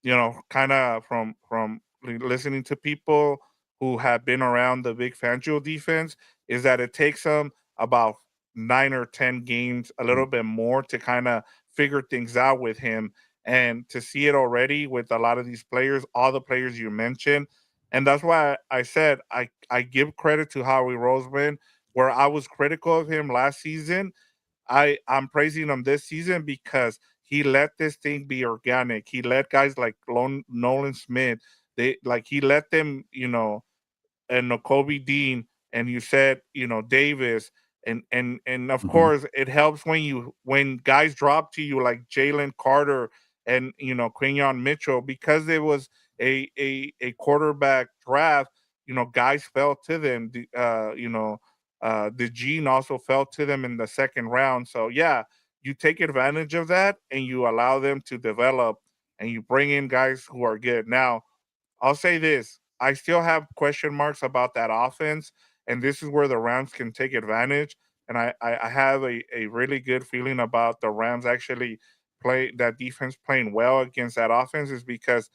S1: kind of from listening to people who have been around the Big Fangio defense, is that it takes them about 9 or 10 games, a little bit more, to kind of figure things out with him, and to see it already with a lot of these players, all the players you mentioned. And that's why I said I give credit to Howie Roseman, where I was critical of him last season. I'm praising him this season because he let this thing be organic. He let guys like Nolan Smith, he let them, and Kobe Dean, and you said, Davis, and of
S2: Hmm.
S1: course it helps when guys drop to you like Jalen Carter and Quinion Mitchell, because it was a quarterback draft. Guys fell to them. The gene also fell to them in the second round. So yeah, you take advantage of that and you allow them to develop, and you bring in guys who are good. Now, I'll say this: I still have question marks about that offense, and this is where the Rams can take advantage. And I have a really good feeling about the Rams actually play that defense playing well against that offense, is because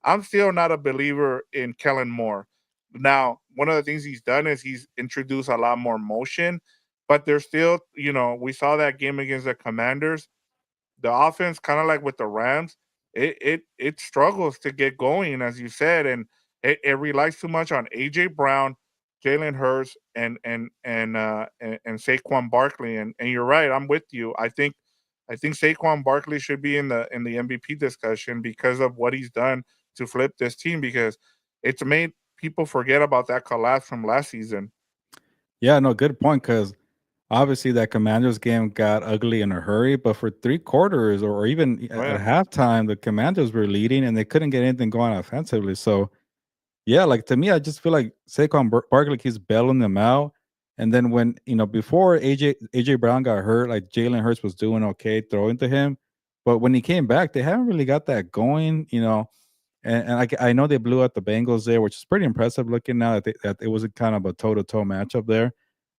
S1: I'm still not a believer in Kellen Moore. Now, one of the things he's done is he's introduced a lot more motion, but there's still, we saw that game against the Commanders, the offense, kind of like with the Rams, it struggles to get going, as you said, and it relies too much on AJ Brown, Jalen Hurts, and Saquon Barkley. And you're right, I'm with you. I think Saquon Barkley should be in the MVP discussion because of what he's done to flip this team, because it's made people forget about that collapse from last season.
S2: Yeah, no, good point. Because obviously that Commanders game got ugly in a hurry, but for 3 quarters or even
S1: Oh
S2: at
S1: yeah,
S2: halftime, the Commanders were leading and they couldn't get anything going offensively. So yeah, like to me, I just feel like Saquon Barkley keeps bailing them out. And then when before AJ Brown got hurt, like Jalen Hurts was doing okay throwing to him, but when he came back, they haven't really got that going. And I know they blew out the Bengals there, which is pretty impressive looking now that it was a kind of a toe to toe matchup there.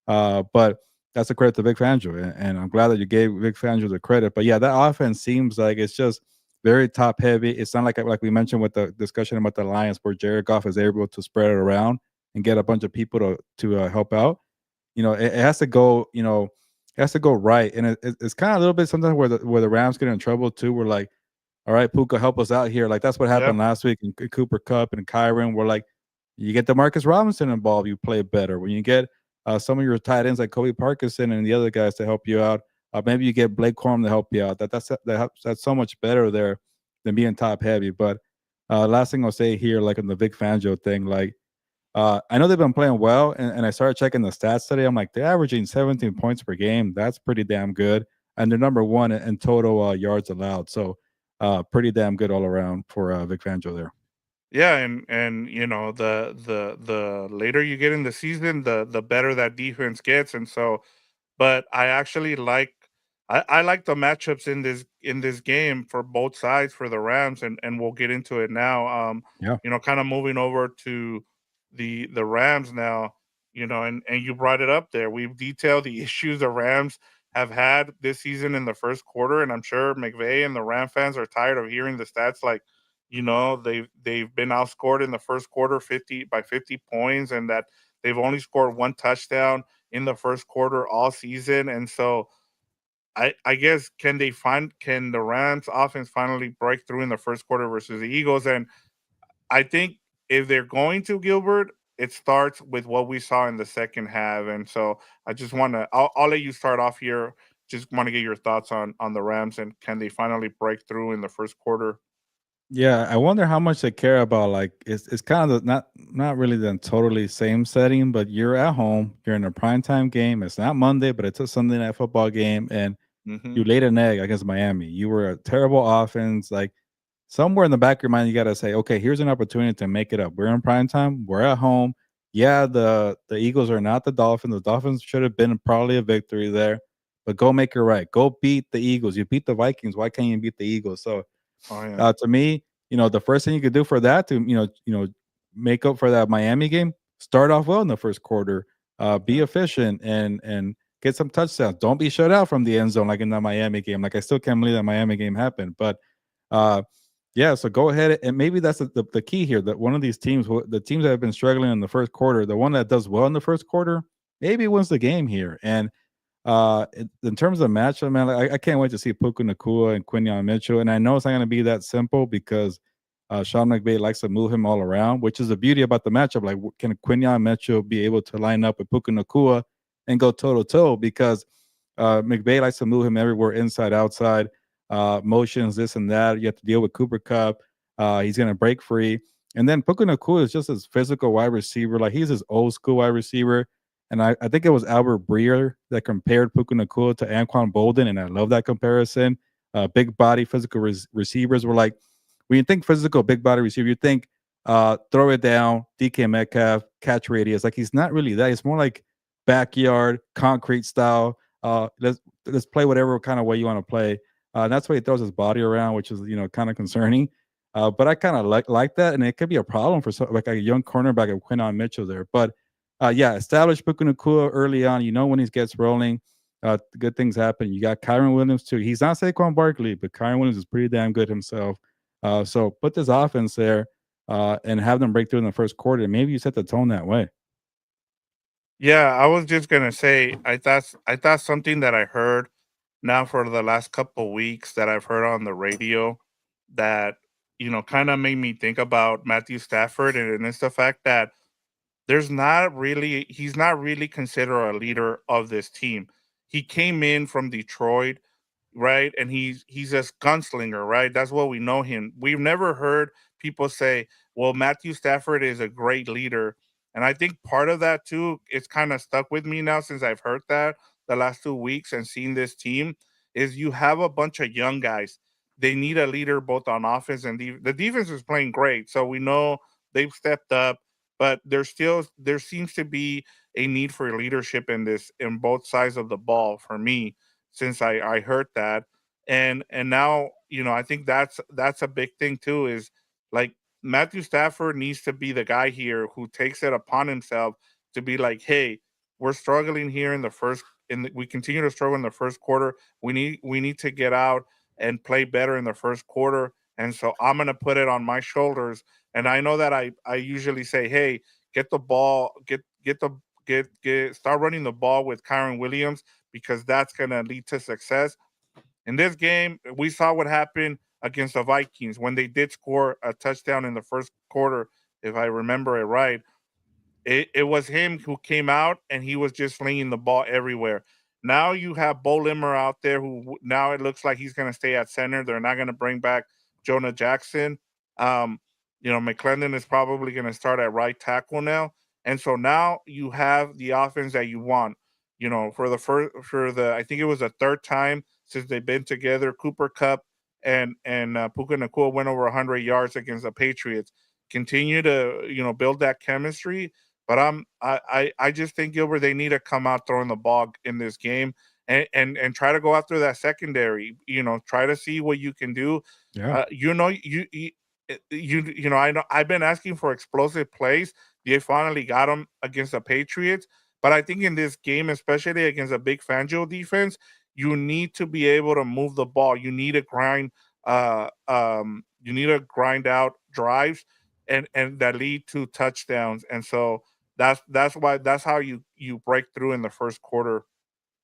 S2: But that's a credit to Vic Fangio, and I'm glad that you gave Vic Fangio the credit. But yeah, that offense seems like it's just very top heavy. It's not like we mentioned with the discussion about the Lions, where Jared Goff is able to spread it around and get a bunch of people to help out. It has to go. It has to go right, and it's kind of a little bit sometimes where the Rams get in trouble too. We're like, all right, Puka, help us out here. Like that's what
S1: yeah.
S2: happened last week in Cooper Cup and Kyron. We're like, you get Demarcus Robinson involved, you play better. When you get some of your tight ends like Kobe Parkinson and the other guys to help you out, maybe you get Blake Corum to help you out. That's so much better there than being top heavy. But last thing I'll say here, like on the Vic Fangio thing, like I know they've been playing well, and I started checking the stats today. I'm like, they're averaging 17 points per game. That's pretty damn good, and they're number one in total yards allowed. So pretty damn good all around for Vic Fangio there.
S1: Yeah, and the later you get in the season, the better that defense gets, and so, but I actually I like the matchups in this game for both sides for the Rams, and we'll get into it now.
S2: Yeah.
S1: Kind of moving over to the Rams now, and you brought it up there. We've detailed the issues the Rams have had this season in the first quarter, and I'm sure McVay and the Ram fans are tired of hearing the stats like, they've been outscored in the first quarter 50 points, and that they've only scored one touchdown in the first quarter all season. And so I guess can the Rams offense finally break through in the first quarter versus the Eagles? And I think if they're going to, Gilbert, it starts with what we saw in the second half. And so I just want to, I'll let you start off here. Just want to get your thoughts on the Rams and can they finally break through in the first quarter?
S2: Yeah, I wonder how much they care about like it's kind of not really the totally same setting, but you're at home, you're in a primetime game. It's not Monday, but it's a Sunday night football game, and
S1: Hmm.
S2: you laid an egg against Miami. You were a terrible offense. Like somewhere in the back of your mind, you gotta say, okay, here's an opportunity to make it up. We're in prime time, we're at home. Yeah, the Eagles are not the Dolphins. The Dolphins should have been probably a victory there, but go make it right. Go beat the Eagles. You beat the Vikings. Why can't you beat the Eagles? So
S1: Oh, yeah.
S2: to me, the first thing you could do for that to make up for that Miami game, start off well in the first quarter, be
S1: Yeah.
S2: efficient and get some touchdowns. Don't be shut out from the end zone like in that Miami game. Like I still can't believe that Miami game happened, but uh, yeah. So go ahead and maybe that's the key here. That one of these teams, the teams that have been struggling in the first quarter, the one that does well in the first quarter, maybe wins the game here. And in terms of matchup, man, like, I can't wait to see Puka Nakua and Quinion Mitchell. And I know it's not going to be that simple because Sean McVay likes to move him all around, which is the beauty about the matchup. Like, can Quinion Mitchell be able to line up with Puka Nakua and go toe to toe? Because McVay likes to move him everywhere, inside, outside, motions, this and that. You have to deal with Cooper Cup. He's going to break free. And then Puka Nakua is just his physical wide receiver. Like, he's his old school wide receiver. And I think it was Albert Breer that compared Puka Nakua to Anquan Bolden, and I love that comparison. Big body, physical receivers were like, when you think physical, big body receiver, you think throw it down, DK Metcalf, catch radius. Like he's not really that. It's more like backyard, concrete style. Let's play whatever kind of way you want to play. And that's why he throws his body around, which is kind of concerning. But I kind of like that, and it could be a problem for like a young cornerback of Quinton Mitchell there. But yeah, establish Puka Nakua early on. You know when he gets rolling, good things happen. You got Kyron Williams too. He's not Saquon Barkley, but Kyron Williams is pretty damn good himself. So put this offense there and have them break through in the first quarter. Maybe you set the tone that way.
S1: Yeah, I was just gonna say I thought something that I heard now for the last couple weeks that I've heard on the radio that kind of made me think about Matthew Stafford, and it's the fact that he's not really considered a leader of this team. He came in from Detroit, right? And he's a gunslinger, right? That's what we know him. We've never heard people say, "Well, Matthew Stafford is a great leader." And I think part of that too, it's kind of stuck with me now since I've heard that the last 2 weeks and seen this team is you have a bunch of young guys. They need a leader both on offense and the defense is playing great. So we know they've stepped up, but there seems to be a need for leadership in both sides of the ball for me since I heard that. And now, I think that's a big thing too, is like Matthew Stafford needs to be the guy here who takes it upon himself to be like, hey, we're struggling here in the first we continue to struggle in the first quarter. We need to get out and play better in the first quarter. And so I'm gonna put it on my shoulders. And I know that I usually say, hey, get the ball, get the get start running the ball with Kyron Williams because that's going to lead to success. In this game, we saw what happened against the Vikings when they did score a touchdown in the first quarter, if I remember it right. It was him who came out and he was just slinging the ball everywhere. Now you have Bo Limmer out there who now it looks like he's going to stay at center. They're not going to bring back Jonah Jackson. Um, McClendon is probably going to start at right tackle now, and so now you have the offense that you want. For the I think it was the third time since they've been together. Cooper Cup and Puka Nakua went over 100 yards against the Patriots. Continue to build that chemistry, but I just think Gilbert they need to come out throwing the ball in this game and try to go after that secondary. Try to see what you can do.
S2: Yeah.
S1: I know I've been asking for explosive plays. They finally got them against the Patriots, but I think in this game, especially against a big Fangio defense, you need to be able to move the ball. You need to grind. You need to grind out drives and that lead to touchdowns. And so that's how you break through in the first quarter.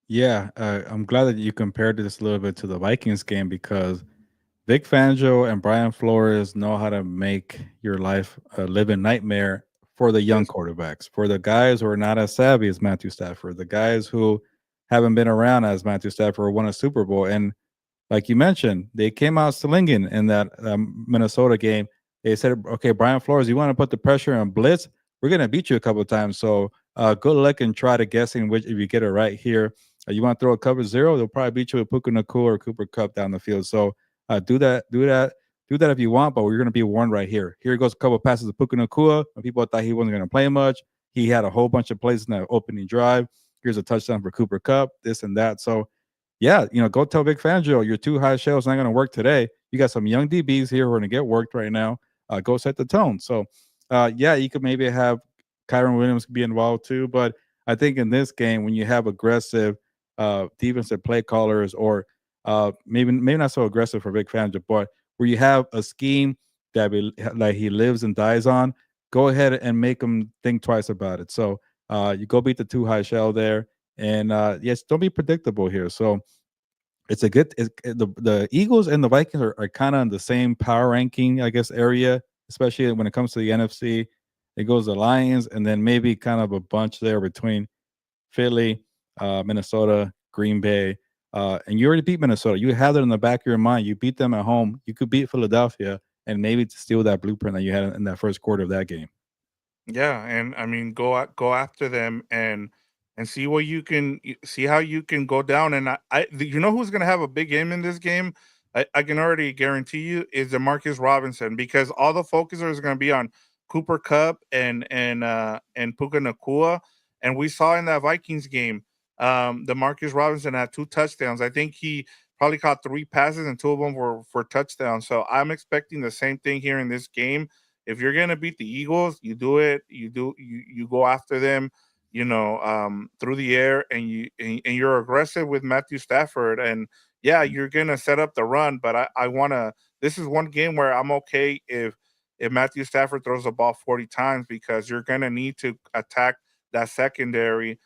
S2: Yeah, I'm glad that you compared this a little bit to the Vikings game because Vic Fangio and Brian Flores know how to make your life a living nightmare for the young
S1: Yes.
S2: quarterbacks, for the guys who are not as savvy as Matthew Stafford, the guys who haven't been around as Matthew Stafford or won a Super Bowl. And like you mentioned, they came out slinging in that Minnesota game. They said, "Okay, Brian Flores, you want to put the pressure on blitz? We're going to beat you a couple of times. So good luck and try to guessing which if you get it right here. You want to throw a cover zero? They'll probably beat you with Puka Nakua or Cooper Cup down the field. So do that if you want. But we're going to be warned right here. Here goes a couple of passes to Puka Nakua. When people thought he wasn't going to play much, he had a whole bunch of plays in that opening drive. Here's a touchdown for Cooper Cup, this and that. So yeah, go tell Big Fangio your too high shell's not going to work today. You got some young DBs here who are going to get worked right now. Go set the tone. So, yeah, you could maybe have Kyron Williams be involved too. But I think in this game, when you have aggressive defensive play callers, or maybe not so aggressive for Big Fangio, but where you have a scheme that like he lives and dies on, go ahead and make him think twice about it. So you go beat the too high shell there. And yes, don't be predictable here. So the Eagles and the Vikings are kind of in the same power ranking, I guess, area, especially when it comes to the NFC. It goes the Lions, and then maybe kind of a bunch there between Philly, Minnesota, Green Bay, and you already beat Minnesota. You had it in the back of your mind. You beat them at home. You could beat Philadelphia, and maybe to steal that blueprint that you had in that first quarter of that game.
S1: Yeah, and I mean, go after them and see what you can see how you can go down. And you know who's going to have a big game in this game? I can already guarantee you is Demarcus Robinson, because all the focus is going to be on Cooper Cup and Puka Nakua. And we saw in that Vikings game, Demarcus Robinson had two touchdowns. I think he probably caught three passes and two of them were for touchdowns. So I'm expecting the same thing here in this game. If you're gonna beat the Eagles, you do it. You go after them, through the air, and and you're aggressive with Matthew Stafford. And yeah, you're gonna set up the run, but I wanna. This is one game where I'm okay if Matthew Stafford throws the ball 40 times, because you're gonna need to attack that secondary.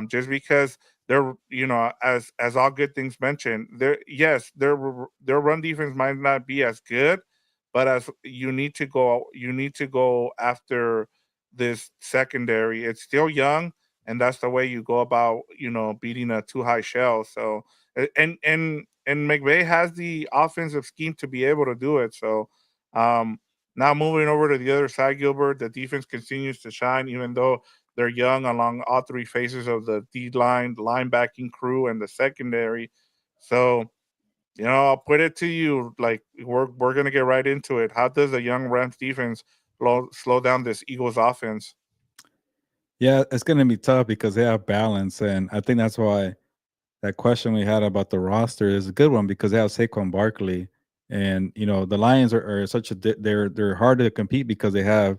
S1: Just because they're, as all good things mentioned, their run defense might not be as good, but as you need to go after this secondary. It's still young, and that's the way you go about, beating a too high shell. So and McVay has the offensive scheme to be able to do it. So um now moving over to the other side, Gilbert, the defense continues to shine, even though they're young, along all three phases of the D line, linebacking crew, and the secondary. So I'll put it to you. Like, we're gonna get right into it. How does the young Rams defense slow down this Eagles offense?
S2: Yeah, it's going to be tough because they have balance, and I think that's why that question we had about the roster is a good one because they have Saquon Barkley, and the Lions are such a they're hard to compete because they have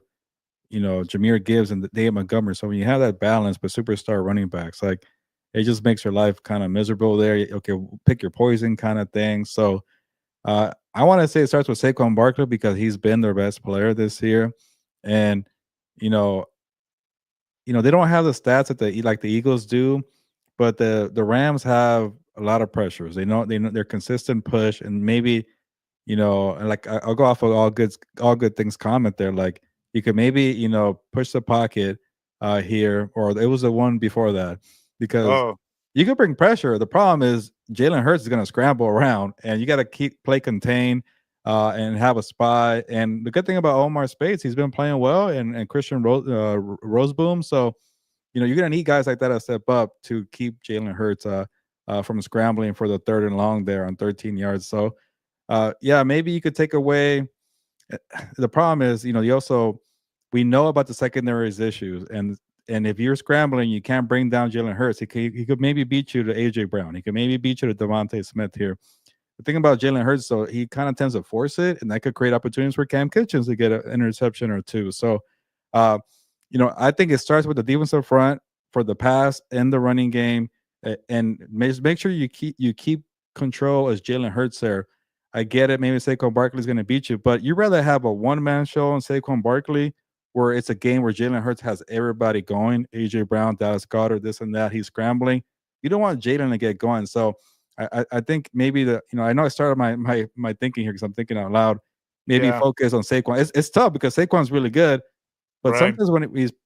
S2: Jameer Gibbs and David Montgomery. So when you have that balance, but superstar running backs, like it just makes your life kind of miserable there. Okay, pick your poison kind of thing. So I want to say it starts with Saquon Barkley because he's been their best player this year, and you know they don't have the stats that the Eagles do, but the Rams have a lot of pressures. They know they're consistent push, and maybe and like I'll go off of all good things comment there. Like you could maybe push the pocket here, or it was the one before that because
S1: Oh,
S2: you could bring pressure. The problem is Jalen Hurts is going to scramble around, and you got to keep play contain and have a spy. And the good thing about Omar Spades, he's been playing well, and Christian Roseboom. So you're going to need guys like that to step up to keep Jalen Hurts from scrambling for the third and long there on 13 yards. So yeah, maybe you could take away. The problem is, you also we know about the secondaries issues, and if you're scrambling, you can't bring down Jalen Hurts. He could maybe beat you to AJ Brown. He could maybe beat you to Devontae Smith here. The thing about Jalen Hurts, though, he kind of tends to force it, and that could create opportunities for Cam Kitchens to get an interception or two. So, uh, I think it starts with the defensive front for the pass and the running game, and make sure you keep control as Jalen Hurts there. I get it. Maybe Saquon Barkley is going to beat you, but you'd rather have a one-man show on Saquon Barkley where it's a game where Jalen Hurts has everybody going, AJ Brown, Dallas Goddard, this and that. He's scrambling. You don't want Jalen to get going. So I think maybe I know I started my thinking here because I'm thinking out loud. Maybe
S1: Yeah,
S2: focus on Saquon. It's tough because Saquon's really good, but
S1: right.
S2: sometimes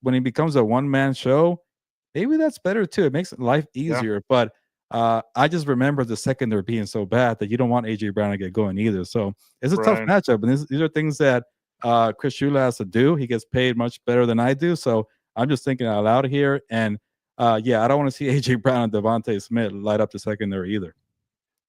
S2: when he becomes a one man show, maybe that's better too. It makes life
S1: Yeah,
S2: easier. But I just remember the secondary being so bad that you don't want AJ Brown to get going either. So it's a tough
S1: right.
S2: matchup, and these are things that Chris Shula has to do. He gets paid much better than I do, so I'm just thinking out loud here. And yeah, I don't want to see AJ Brown and Devontae Smith light up the secondary either.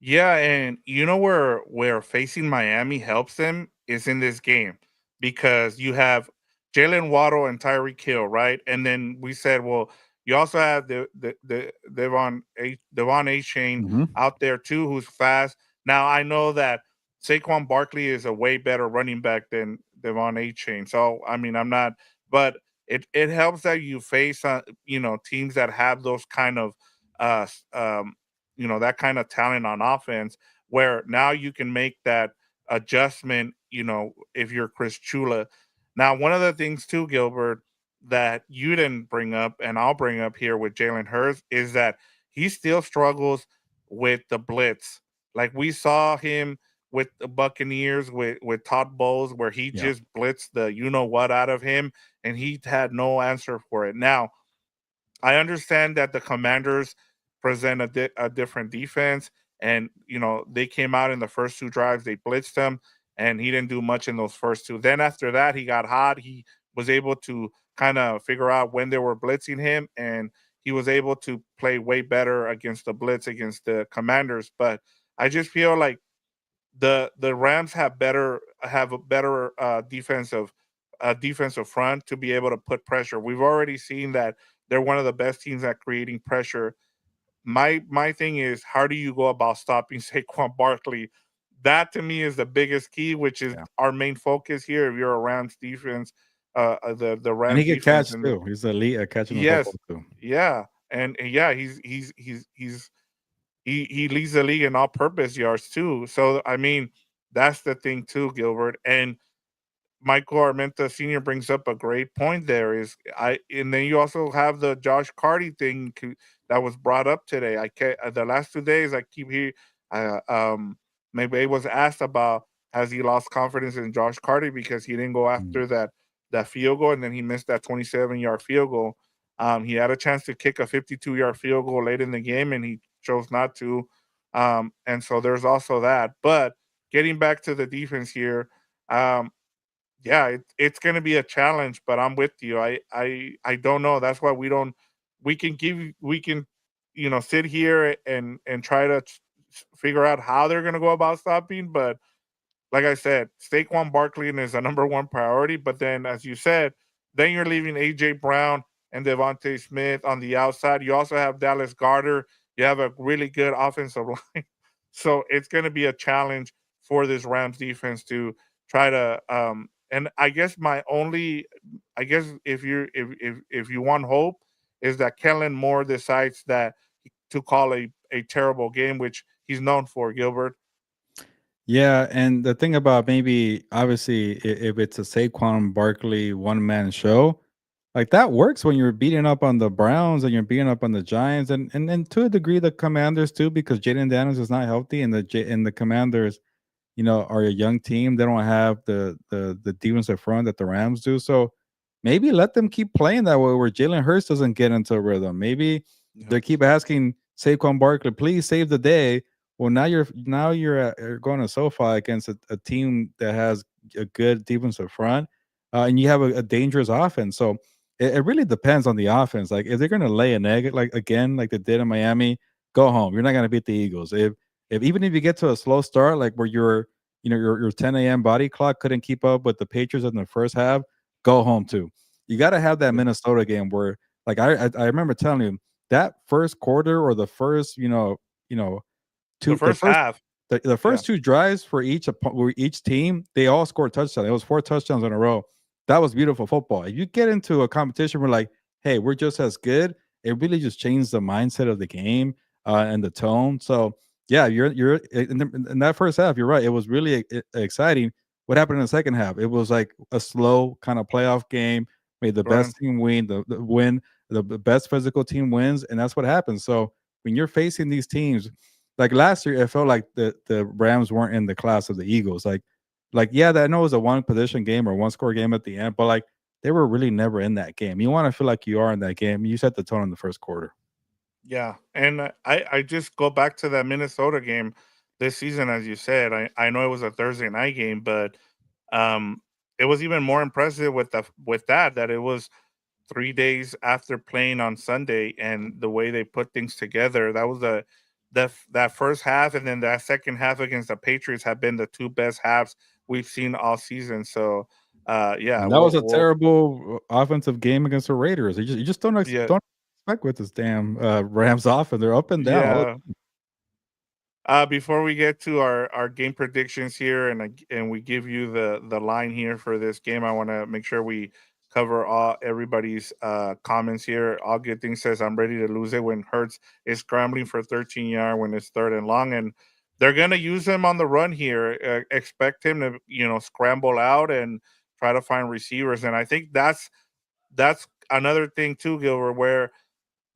S1: Yeah, and you know where facing Miami helps them is in this game because you have Jalen Waddle and Tyreek Hill, right? And then we said, well, you also have the Devon A. Chain
S2: Hmm.
S1: out there too, who's fast. Now I know that Saquon Barkley is a way better running back than Devon A. Chain. So I mean, I'm not, but it helps that you face teams that have those kind of uh s- um that kind of talent on offense where now you can make that adjustment, if you're Chris Chula. Now, one of the things too, Gilbert, that you didn't bring up, and I'll bring up here with Jalen Hurts, is that he still struggles with the blitz. Like we saw him with the Buccaneers with Todd Bowles, where he
S2: Yeah.
S1: just blitzed the you know what out of him, and he had no answer for it. Now, I understand that the Commanders present a different defense, and they came out in the first two drives, they blitzed him, and he didn't do much in those first two. Then after that, he got hot. He was able to kind of figure out when they were blitzing him, and he was able to play way better against the blitz against the Commanders. But I just feel like the Rams have a better defensive front to be able to put pressure. We've already seen that they're one of the best teams at creating pressure. My thing is, how do you go about stopping Saquon Barkley? That to me is the biggest key, which is
S2: Yeah.
S1: our main focus here. If you're a Rams defense, the
S2: And he
S1: Rams
S2: can
S1: defense,
S2: catch
S1: and
S2: too. He's elite at catching the football
S1: yes,
S2: too.
S1: yeah, and yeah, he leads the league in all purpose yards too. So I mean, that's the thing too, Gilbert. And Michael Armenta Sr. brings up a great point there is and then you also have the Josh Carty thing that was brought up today. I can't the last 2 days I keep hearing uh, um maybe it was asked about has he lost confidence in Josh Carty because he didn't go
S2: Mm.
S1: after that field goal and then he missed that 27-yard field goal. He had a chance to kick a 52-yard field goal late in the game and he chose not to. And so there's also that. But getting back to the defense here, um, yeah, it's going to be a challenge, but I'm with you. I don't know. That's why we can sit here and try to figure out how they're going to go about stopping, but like I said, Saquon Barkley is a number one priority. But then, as you said, then you're leaving AJ Brown and Devontae Smith on the outside. You also have Dallas Garter. You have a really good offensive line. So it's going to be a challenge for this Rams defense to try to. And I guess I guess if you want hope, is that Kellen Moore decides that to call a terrible game, which he's known for, Gilbert.
S2: Yeah, and the thing about maybe obviously if it's a Saquon Barkley one man show, like that works when you're beating up on the Browns and you're beating up on the Giants and to a degree the Commanders too because Jaden Daniels is not healthy and the Commanders are a young team. They don't have the defensive front that the Rams do. So maybe let them keep playing that way where Jalen Hurts doesn't get into a rhythm. Maybe
S1: Yeah,
S2: they keep asking Saquon Barkley, please save the day. Well, you're going to SoFi against a team that has a good defensive front, and you have a dangerous offense. So it really depends on the offense. Like if they're going to lay an egg like again, like they did in Miami, go home. You're not going to beat the Eagles. If even if you get to a slow start, like where your 10 a.m. body clock couldn't keep up with the Patriots in the first half, go home too. You got to have that
S1: yeah.
S2: Minnesota game where, like I remember telling you that first quarter or the first you know
S1: The
S2: two the
S1: first
S2: first
S1: half,
S2: the
S1: yeah.
S2: first two drives for each team, they all scored touchdowns. It was four touchdowns in a row. That was beautiful football. If you get into a competition where like, hey, we're just as good, it really just changed the mindset of the game and the tone. So yeah, you're in that first half. You're right. It was really exciting. What happened in the second half? It was like a slow kind of playoff game. Made the
S1: Right.
S2: best team win. The best physical team wins, and that's what happens. So when you're facing these teams, like last year, it felt like the Rams weren't in the class of the Eagles. Like yeah, that I know it was a one position game or one score game at the end, but like they were really never in that game. You want to feel like you are in that game. You set the tone in the first quarter.
S1: Yeah, and I just go back to that Minnesota game this season, as you said. I know it was a Thursday night game, but um, it was even more impressive with that it was 3 days after playing on Sunday, and the way they put things together. That was that first half, and then that second half against the Patriots have been the two best halves we've seen all season. So, yeah,
S2: And that was a terrible offensive game against the Raiders. You just
S1: yeah,
S2: don't expect with this damn Rams offense. They're up and down all the
S1: yeah. Before we get to our game predictions here, and we give you the line here for this game, I want to make sure we cover all everybody's comments here. All good things says I'm ready to lose it when Hurts is scrambling for 13 yard when it's third and long, and they're gonna use him on the run here. Expect him to scramble out and try to find receivers, and I think that's another thing too, Gilbert, where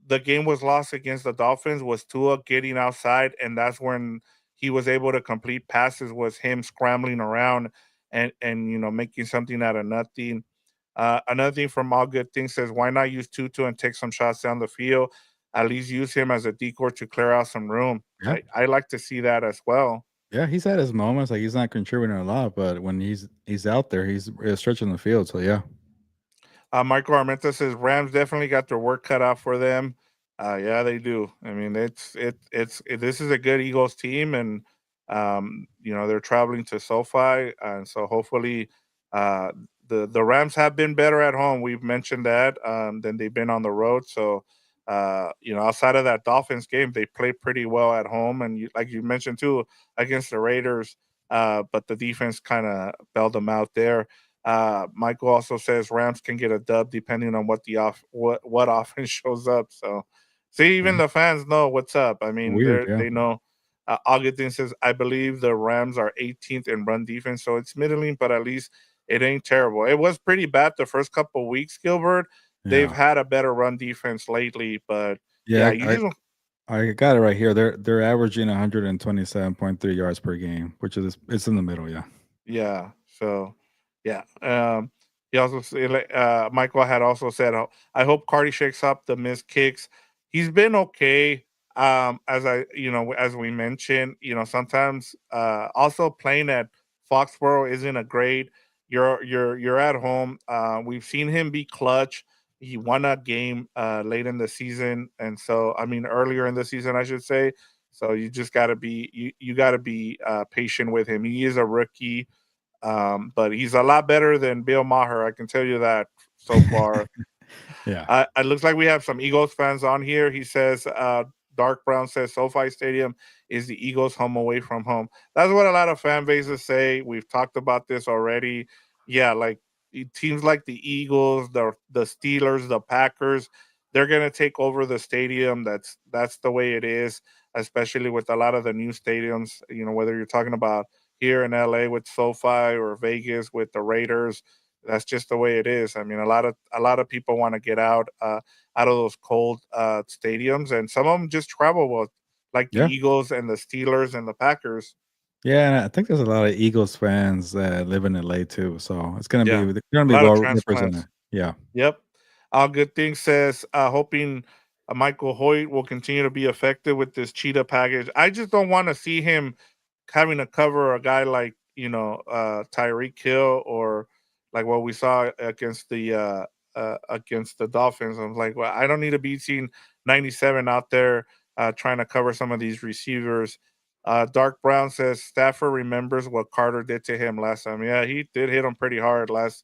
S1: the game was lost against the Dolphins was Tua getting outside, and that's when he was able to complete passes. Was him scrambling around and making something out of nothing. Another thing from All Good Things says, why not use Tutu and take some shots down the field? At least use him as a decoy to clear out some room.
S2: yeah.
S1: I like to see that as well.
S2: Yeah, he's had his moments. Like he's not contributing a lot, but when he's out there, he's stretching the field. So yeah,
S1: Michael Armenta says Rams definitely got their work cut out for them. Yeah, they do. I mean, this is a good Eagles team, and they're traveling to SoFi, and so hopefully, uh, the Rams have been better at home. We've mentioned that than they've been on the road. So, outside of that Dolphins game, they played pretty well at home, and like you mentioned too, against the Raiders. But the defense kind of bailed them out there. Michael also says Rams can get a dub depending on what offense shows up. So, see, even
S2: yeah.
S1: the fans know what's up. I mean,
S2: Weird. Yeah,
S1: they know. Augustin says, I believe the Rams are 18th in run defense, so it's middling, but at least it ain't terrible. It was pretty bad the first couple weeks, Gilbert. They've
S2: yeah,
S1: had a better run defense lately, but yeah,
S2: yeah.
S1: you
S2: I,
S1: just
S2: I got it right here. They're averaging 127.3 yards per game, which is it's in the middle. Yeah,
S1: Yeah. So, yeah. He also like, Michael had also said, I hope Cardi shakes up the missed kicks. He's been okay. As we mentioned, sometimes also playing at Foxborough isn't a great. You're at home. We've seen him be clutch. He won a game late in the season, and so I mean earlier in the season, I should say. So you just got to be you got to be patient with him. He is a rookie, but he's a lot better than Bill Maher. I can tell you that so far.
S2: yeah,
S1: It looks like we have some Eagles fans on here. He says, Dark Brown says SoFi Stadium is the Eagles' home away from home. That's what a lot of fan bases say. We've talked about this already. Yeah, like teams like the Eagles, the Steelers, the Packers, they're gonna take over the stadium. That's the way it is, especially with a lot of the new stadiums. Whether you're talking about here in LA with SoFi or Vegas with the Raiders, that's just the way it is. I mean, a lot of people want to get out of those cold stadiums, and some of them just travel well, like the
S2: yeah,
S1: Eagles and the Steelers and the Packers.
S2: yeah. And I think there's a lot of Eagles fans that live in LA too. So it's gonna be
S1: Yeah,
S2: they're gonna
S1: a
S2: be
S1: lot of
S2: well represented.
S1: transplants.
S2: Yeah,
S1: Yep. All good things says, hoping Michael Hoyt will continue to be effective with this cheetah package. I just don't want to see him having to cover a guy like Tyreek Hill, or like what we saw against the Dolphins. I'm like, well, I don't need to be seeing 97 out there trying to cover some of these receivers. Dark Brown says Stafford remembers what Carter did to him last time. Yeah, he did hit him pretty hard last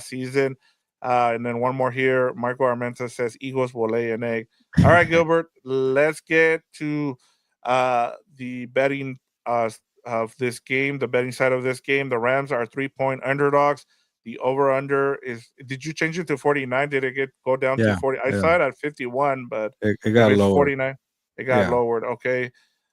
S1: season. And then one more here. Michael Armenta says Eagles will lay an egg. All right, Gilbert, let's get to the betting of this game, the betting side of this game. The Rams are 3-point underdogs. The over under is, did you change it to 49? Did it go down to
S2: yeah,
S1: 40? I
S2: yeah.
S1: saw it at 51, but
S2: It
S1: if
S2: got
S1: it's
S2: lower.
S1: 49, it got
S2: Yeah.
S1: lowered. Okay.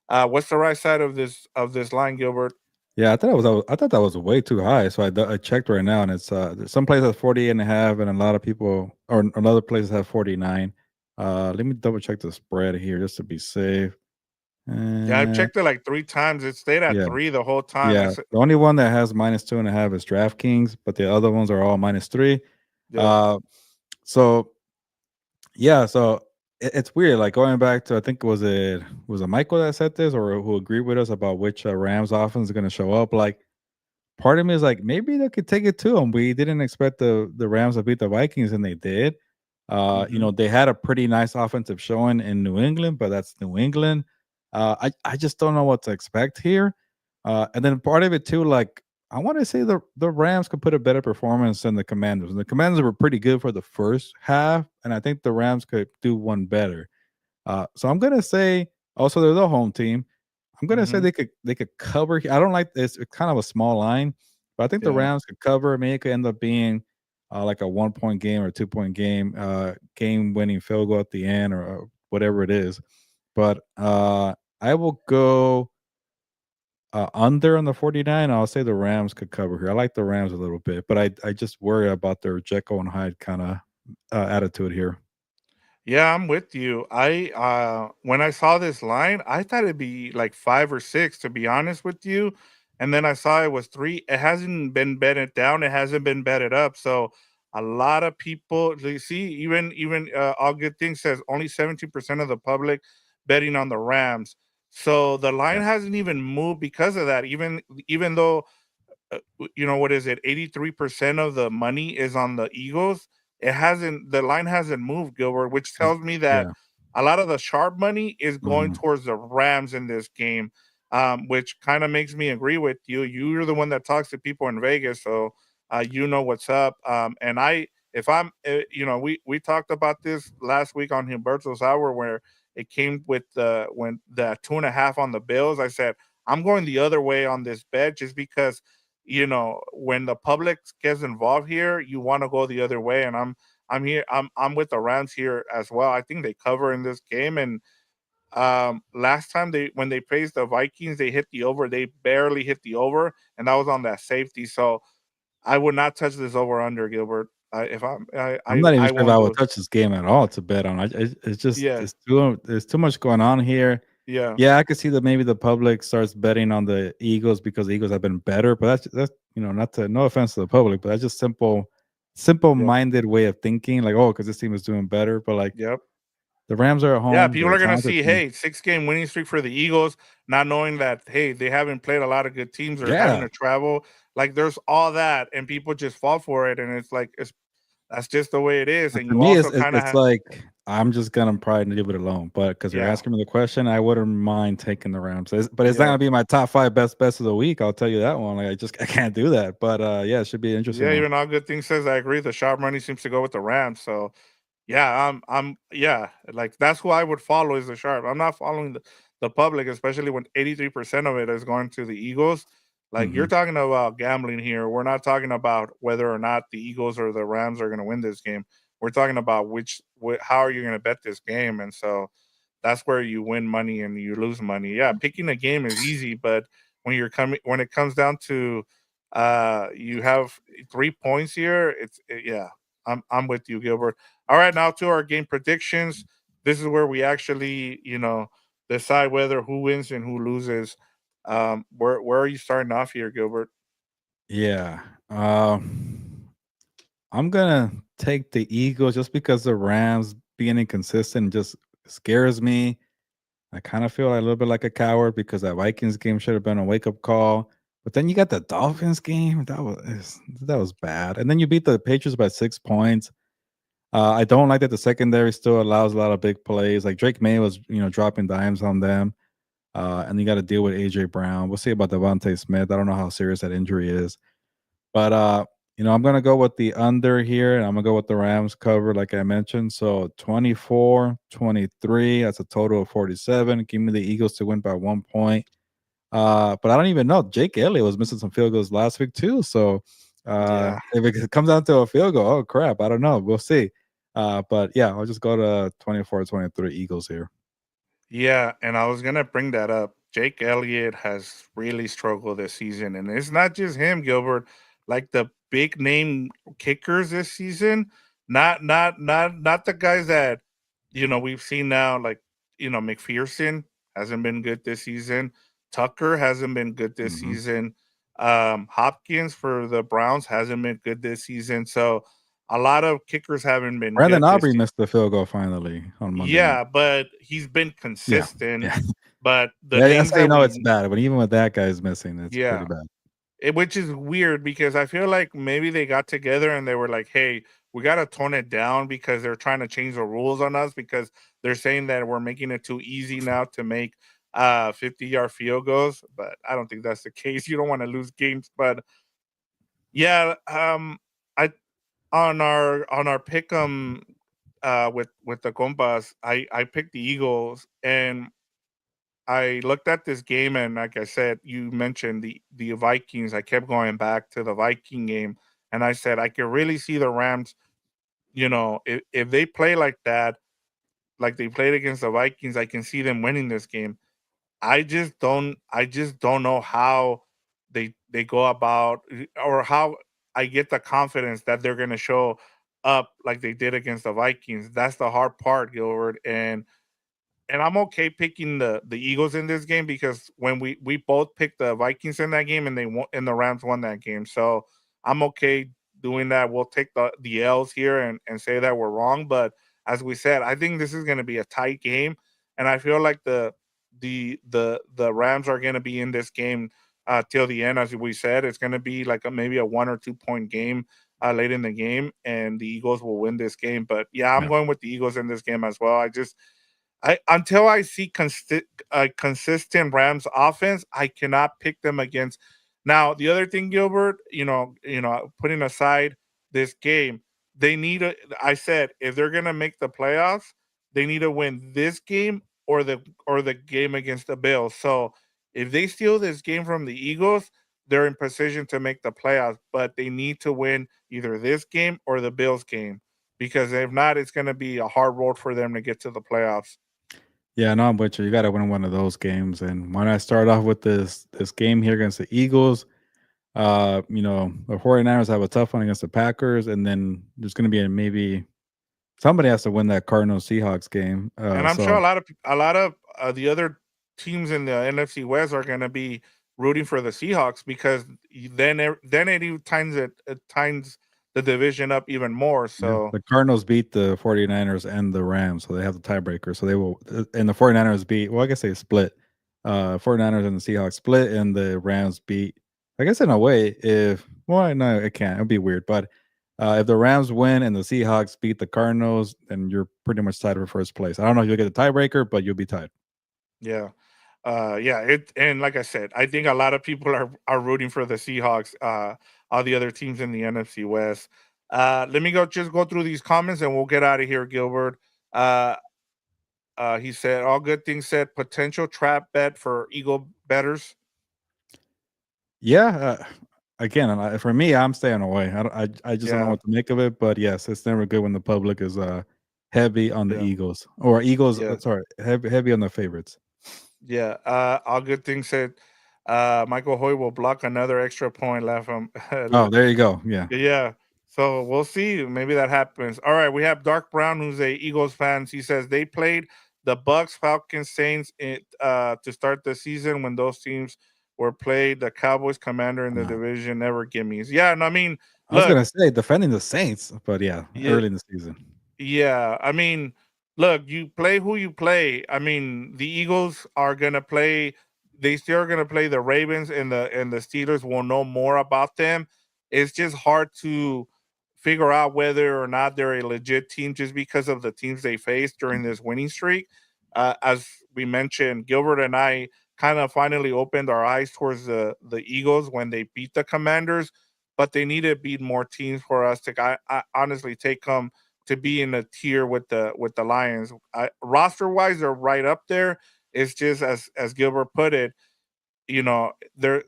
S1: What's the right side of this line, Gilbert?
S2: Yeah, I thought that was way too high. So I checked right now, and it's some places have 48 and a half, and a lot of people or another places have 49. Let me double check the spread here just to be safe.
S1: Yeah, I've
S2: And
S1: checked it like 3 times. It stayed at
S2: yeah,
S1: 3 the whole time.
S2: yeah. The only one that has -2.5 is DraftKings, but the other ones are all -3.
S1: Yeah,
S2: Uh, so yeah, so it's weird. Like going back to, I think was it Michael that said this, or who agreed with us about which Rams offense is going to show up. Like part of me is like maybe they could take it to them. We didn't expect the Rams to beat the Vikings, and they did.
S1: mhm,
S2: They had a pretty nice offensive showing in New England, but that's New England. I just don't know what to expect here. And then part of it too, like I want to say the Rams could put a better performance than the Commanders. And the Commanders were pretty good for the first half, and I think the Rams could do one better. So I'm gonna say also they're the home team. I'm gonna say
S1: mhm,
S2: they could cover. I don't like this. It's kind of a small line, but I think the
S1: yeah.
S2: Rams could cover. Maybe it could end up being like a 1 point game or 2 point game, game winning field goal at the end or whatever it is. But I will go under on the 49. I'll say the Rams could cover here. I like the Rams a little bit, but I just worry about their Jekyll and Hyde kind of attitude here.
S1: Yeah, I'm with you. When I saw this line, I thought it'd be like 5 or 6, to be honest with you, and then I saw it was 3. It hasn't been betted down, it hasn't been betted up, so a lot of people you see, All Good Things says only 17% of the public betting on the Rams. So the line
S2: Yeah,
S1: hasn't even moved because of that, even though what is it? 83% of the money is on the Eagles. The line hasn't moved, Gilbert, which
S2: mm,
S1: tells me that
S2: yeah.
S1: a lot of the sharp money is going
S2: Mhm.
S1: towards the Rams in this game, which kind of makes me agree with you. You're the one that talks to people in Vegas, so you know what's up. And if I'm, we talked about this last week on Humberto's Hour, where it came with when the 2.5 on the Bills. I said I'm going the other way on this bet just because when the public gets involved here, you want to go the other way. And I'm with the Rams here as well. I think they cover in this game. And last time when they faced the Vikings, they hit the over. They barely hit the over, and that was on that safety. So I would not touch this over under, Gilbert. If I'm
S2: I'm not even
S1: I
S2: sure if
S1: won't
S2: I
S1: do
S2: would
S1: it.
S2: touch this game at all to bet on. It's just
S1: Yeah,
S2: there's too much going on here.
S1: yeah,
S2: Yeah, I could see that maybe the public starts betting on the Eagles because the Eagles have been better, but that's not to no offense to the public, but that's just simple
S1: yeah,
S2: minded way of thinking. Like, oh, because this team is doing better, but like
S1: yep.
S2: the Rams are at
S1: Yeah,
S2: home,
S1: people
S2: they're a
S1: are gonna
S2: talented
S1: see,
S2: team.
S1: hey, 6-game winning streak for the Eagles, not knowing that, hey, they haven't played a lot of good teams or having
S2: Yeah,
S1: to travel. Like, there's all that, and people just fall for it, and it's like that's just the way it is.
S2: but
S1: And
S2: to
S1: you
S2: me,
S1: also kind of
S2: it's like I'm just gonna probably leave it alone. But because you're
S1: yeah,
S2: asking me the question, I wouldn't mind taking the Rams. But it's not
S1: yeah.
S2: gonna be my top 5 best of the week. I'll tell you that one. Like I can't do that. But yeah, it should be an interesting
S1: Yeah,
S2: one.
S1: even All Good Things says I agree. The sharp money seems to go with the Rams. So yeah, yeah, like that's who I would follow is the sharp. I'm not following the public, especially when 83% of it is going to the Eagles. Like you're
S2: Hmm.
S1: talking about gambling here. We're not talking about whether or not the Eagles or the Rams are going to win this game. We're talking about how are you going to bet this game, and so that's where you win money and you lose money. Yeah, picking a game is easy, but when it comes down to you have 3 points here, yeah. I'm with you, Gilbert. All right, now to our game predictions. This is where we actually, decide whether who wins and who loses. Where are you starting off here, Gilbert?
S2: Yeah. I'm gonna take the Eagles just because the Rams being inconsistent just scares me. I kind of feel a little bit like a coward because that Vikings game should have been a wake up call. But then you got the Dolphins game. That was bad. And then you beat the Patriots by 6 points. I don't like that the secondary still allows a lot of big plays. Like Drake May was, dropping dimes on them. And you got to deal with AJ Brown. We'll see about Devontae Smith. I don't know how serious that injury is. But I'm gonna go with the under here, and I'm gonna go with the Rams cover, like I mentioned. So 24-23. That's a total of 47. Give me the Eagles to win by 1 point. But I don't even know. Jake Elliott was missing some field goals last week too. So
S1: Yeah.
S2: if it comes down to a field goal, oh crap, I don't know. We'll see. But yeah, I'll just go to 24-23 Eagles here.
S1: Yeah, and I was gonna bring that up. Jake Elliott has really struggled this season, and it's not just him, Gilbert. Like the big name kickers this season, not the guys that we've seen now, like, McPherson hasn't been good this season. Tucker hasn't been good this
S2: Mhm.
S1: season. Hopkins for the Browns hasn't been good this season. So a lot of kickers haven't been
S2: Brandon
S1: good this
S2: Aubrey
S1: season.
S2: missed the field goal finally on Monday night.
S1: Yeah, but he's been
S2: Yeah,
S1: consistent.
S2: yeah.
S1: But the
S2: Yeah, that's
S1: names
S2: how you
S1: that
S2: know it's
S1: we,
S2: bad, but even with that guy's missing, it's pretty
S1: yeah,
S2: bad.
S1: which is weird because I feel like maybe they got together and they were like, "Hey, we got to tone it down because they're trying to change the rules on us because they're saying that we're making it too easy now to make 50-yard field goals." But I don't think that's the case. You don't want to lose games, but yeah, I on our pick with the compas, I picked the Eagles and I looked at this game and like I said, you mentioned the Vikings. I kept going back to the Viking game and I said I could really see the Rams, if they play like that, like they played against the Vikings, I can see them winning this game. I just don't know how they go about or how I get the confidence that they're going to show up like they did against the Vikings. That's the hard part, Gilbert, and I'm okay picking the Eagles in this game because when we both picked the Vikings in that game and they won and the Rams won that game. So I'm okay doing that. We'll take the L's here and say that we're wrong. But as we said, I think this is going to be a tight game, and I feel like the Rams are going to be in this game till the end. As we said, it's going to be like maybe a 1 or 2 point game late in the game, and the Eagles will win this game. But yeah, I'm
S2: Yeah.
S1: going with the Eagles in this game as well. I until I see a consistent Rams offense, I cannot pick them against. Now, the other thing, Gilbert, putting aside this game, they need a. I said if they're gonna make the playoffs, they need to win this game or the game against the Bills. So if they steal this game from the Eagles, they're in position to make the playoffs. But they need to win either this game or the Bills game because if not, it's going to be a hard road for them to get to the playoffs.
S2: Yeah, no, I'm with you. You gotta win one of those games, and why not start off with this game here against the Eagles? The 49ers have a tough one against the Packers, and then there's gonna be maybe somebody has to win that Cardinals Seahawks game.
S1: And I'm sure a lot of the other teams in the NFC West are going to be rooting for the Seahawks because then it even tightens the division up even more.
S2: Yeah,
S1: So
S2: the Cardinals beat the 49ers and the Rams, so they have the tiebreaker. So they will and the 49ers beat well, I guess they split. 49ers and the Seahawks split and the Rams beat I guess in a way if well no, it can't. It'll be weird. But if the Rams win and the Seahawks beat the Cardinals, then you're pretty much tied for first place. I don't know if you'll get the tiebreaker, but you'll be tied.
S1: yeah, yeah. It and like I said, I think a lot of people are rooting for the Seahawks. All the other teams in the NFC West. Let me go through these comments and we'll get out of here, Gilbert. Uh, he said, all good things said, potential trap bet for Eagle betters.
S2: Yeah, again, for me, I'm staying away. I just don't know
S1: Yeah,
S2: what to make of it, but yes, it's never good when the public is heavy on the
S1: yeah,
S2: Eagles or Eagles.
S1: yeah,
S2: Sorry, heavy on the favorites.
S1: yeah. All good things said, Michael Hoy will block another extra point. Laugh him.
S2: Oh, there you go. Yeah,
S1: Yeah. So we'll see. Maybe that happens. All right. We have Dark Brown, who's a Eagles fan. He says they played the Bucks, Falcons, Saints to start the season when those teams were played. The Cowboys, Commander in the
S2: uh,
S1: division, never gimmies. Yeah. And I mean,
S2: I was
S1: look,
S2: gonna say defending the Saints, but yeah,
S1: yeah,
S2: early in the season.
S1: yeah, I mean, look, you play who you play. I mean, the Eagles are gonna play. They still are gonna play the Ravens, and the Steelers will know more about them. It's just hard to figure out whether or not they're a legit team just because of the teams they faced during this winning streak. As we mentioned, Gilbert and I kind of finally opened our eyes towards the Eagles when they beat the Commanders, but they need to beat more teams for us to I honestly take them to be in a tier with the Lions. Roster wise, they're right up there. It's just as Gilbert put it, they're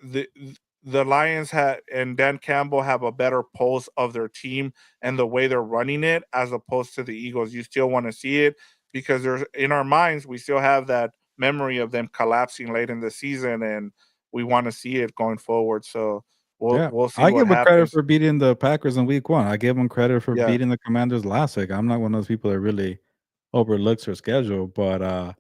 S1: the Lions had and Dan Campbell have a better pulse of their team and the way they're running it as opposed to the Eagles. You still want to see it because there's in our minds we still have that memory of them collapsing late in the season and we want to see it going forward. So we'll
S2: Yeah,
S1: we'll see
S2: I
S1: what
S2: give them credit
S1: happens.
S2: for beating the Packers in Week 1. I give them credit for
S1: Yeah.
S2: beating the Commanders last week. I'm not one of those people that really overlooks their schedule. But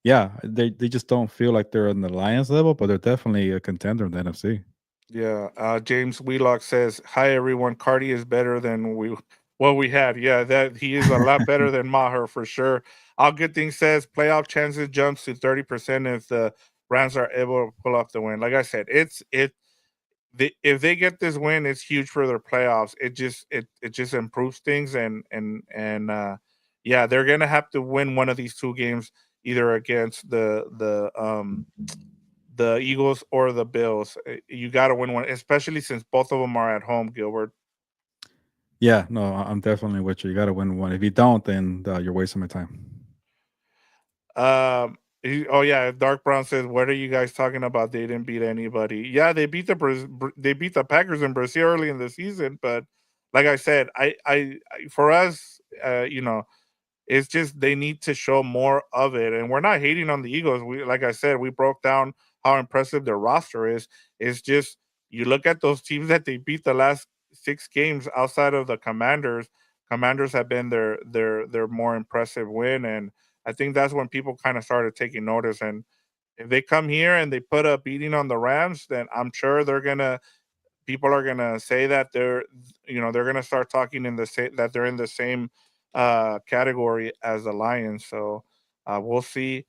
S2: yeah, they just don't feel like they're on the Lions level, but they're definitely a contender in the NFC.
S1: Yeah, James Wheelock says, "Hi everyone, Cardi is better than what we had." Yeah, that he is a lot better than Maher for sure. All good things says playoff chances jumps to 30% if the Rams are able to pull off the win. Like I said, if they get this win, it's huge for their playoffs. It just improves things and yeah, they're gonna have to win one of these two games either against the Eagles or the Bills. You got to win one, especially since both of them are at home, Gilbert.
S2: Yeah, no, I'm definitely with you. You got to win one. If you don't, then you're wasting my time.
S1: Oh yeah, Dark Brown says, "What are you guys talking about? They didn't beat anybody. Yeah, they beat they beat the Packers in Brazil early in the season, but like I said, for us, it's just they need to show more of it. And we're not hating on the Eagles. We like I said, we broke down how impressive their roster is. It's just you look at those teams that they beat the last 6 games outside of the Commanders. Commanders have been their more impressive win, and I think that's when people kind of started taking notice. And if they come here and they put a beating on the Rams, then I'm sure they're gonna people are gonna say that they're gonna start talking in the same that they're in the same category as the Lions. So we'll see.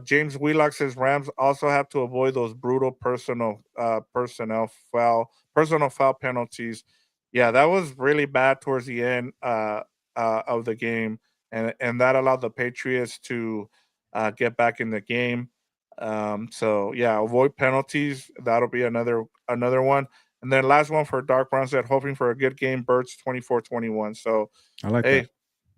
S1: James Wheelock says Rams also have to avoid those brutal personal foul penalties. Yeah, that was really bad towards the end of the game, and that allowed the Patriots to get back in the game. So yeah, avoid penalties. That'll be another one. And then last one for Dark Brown said, hoping for a good game, Birds 24-21. So,
S2: I like
S1: hey,
S2: that.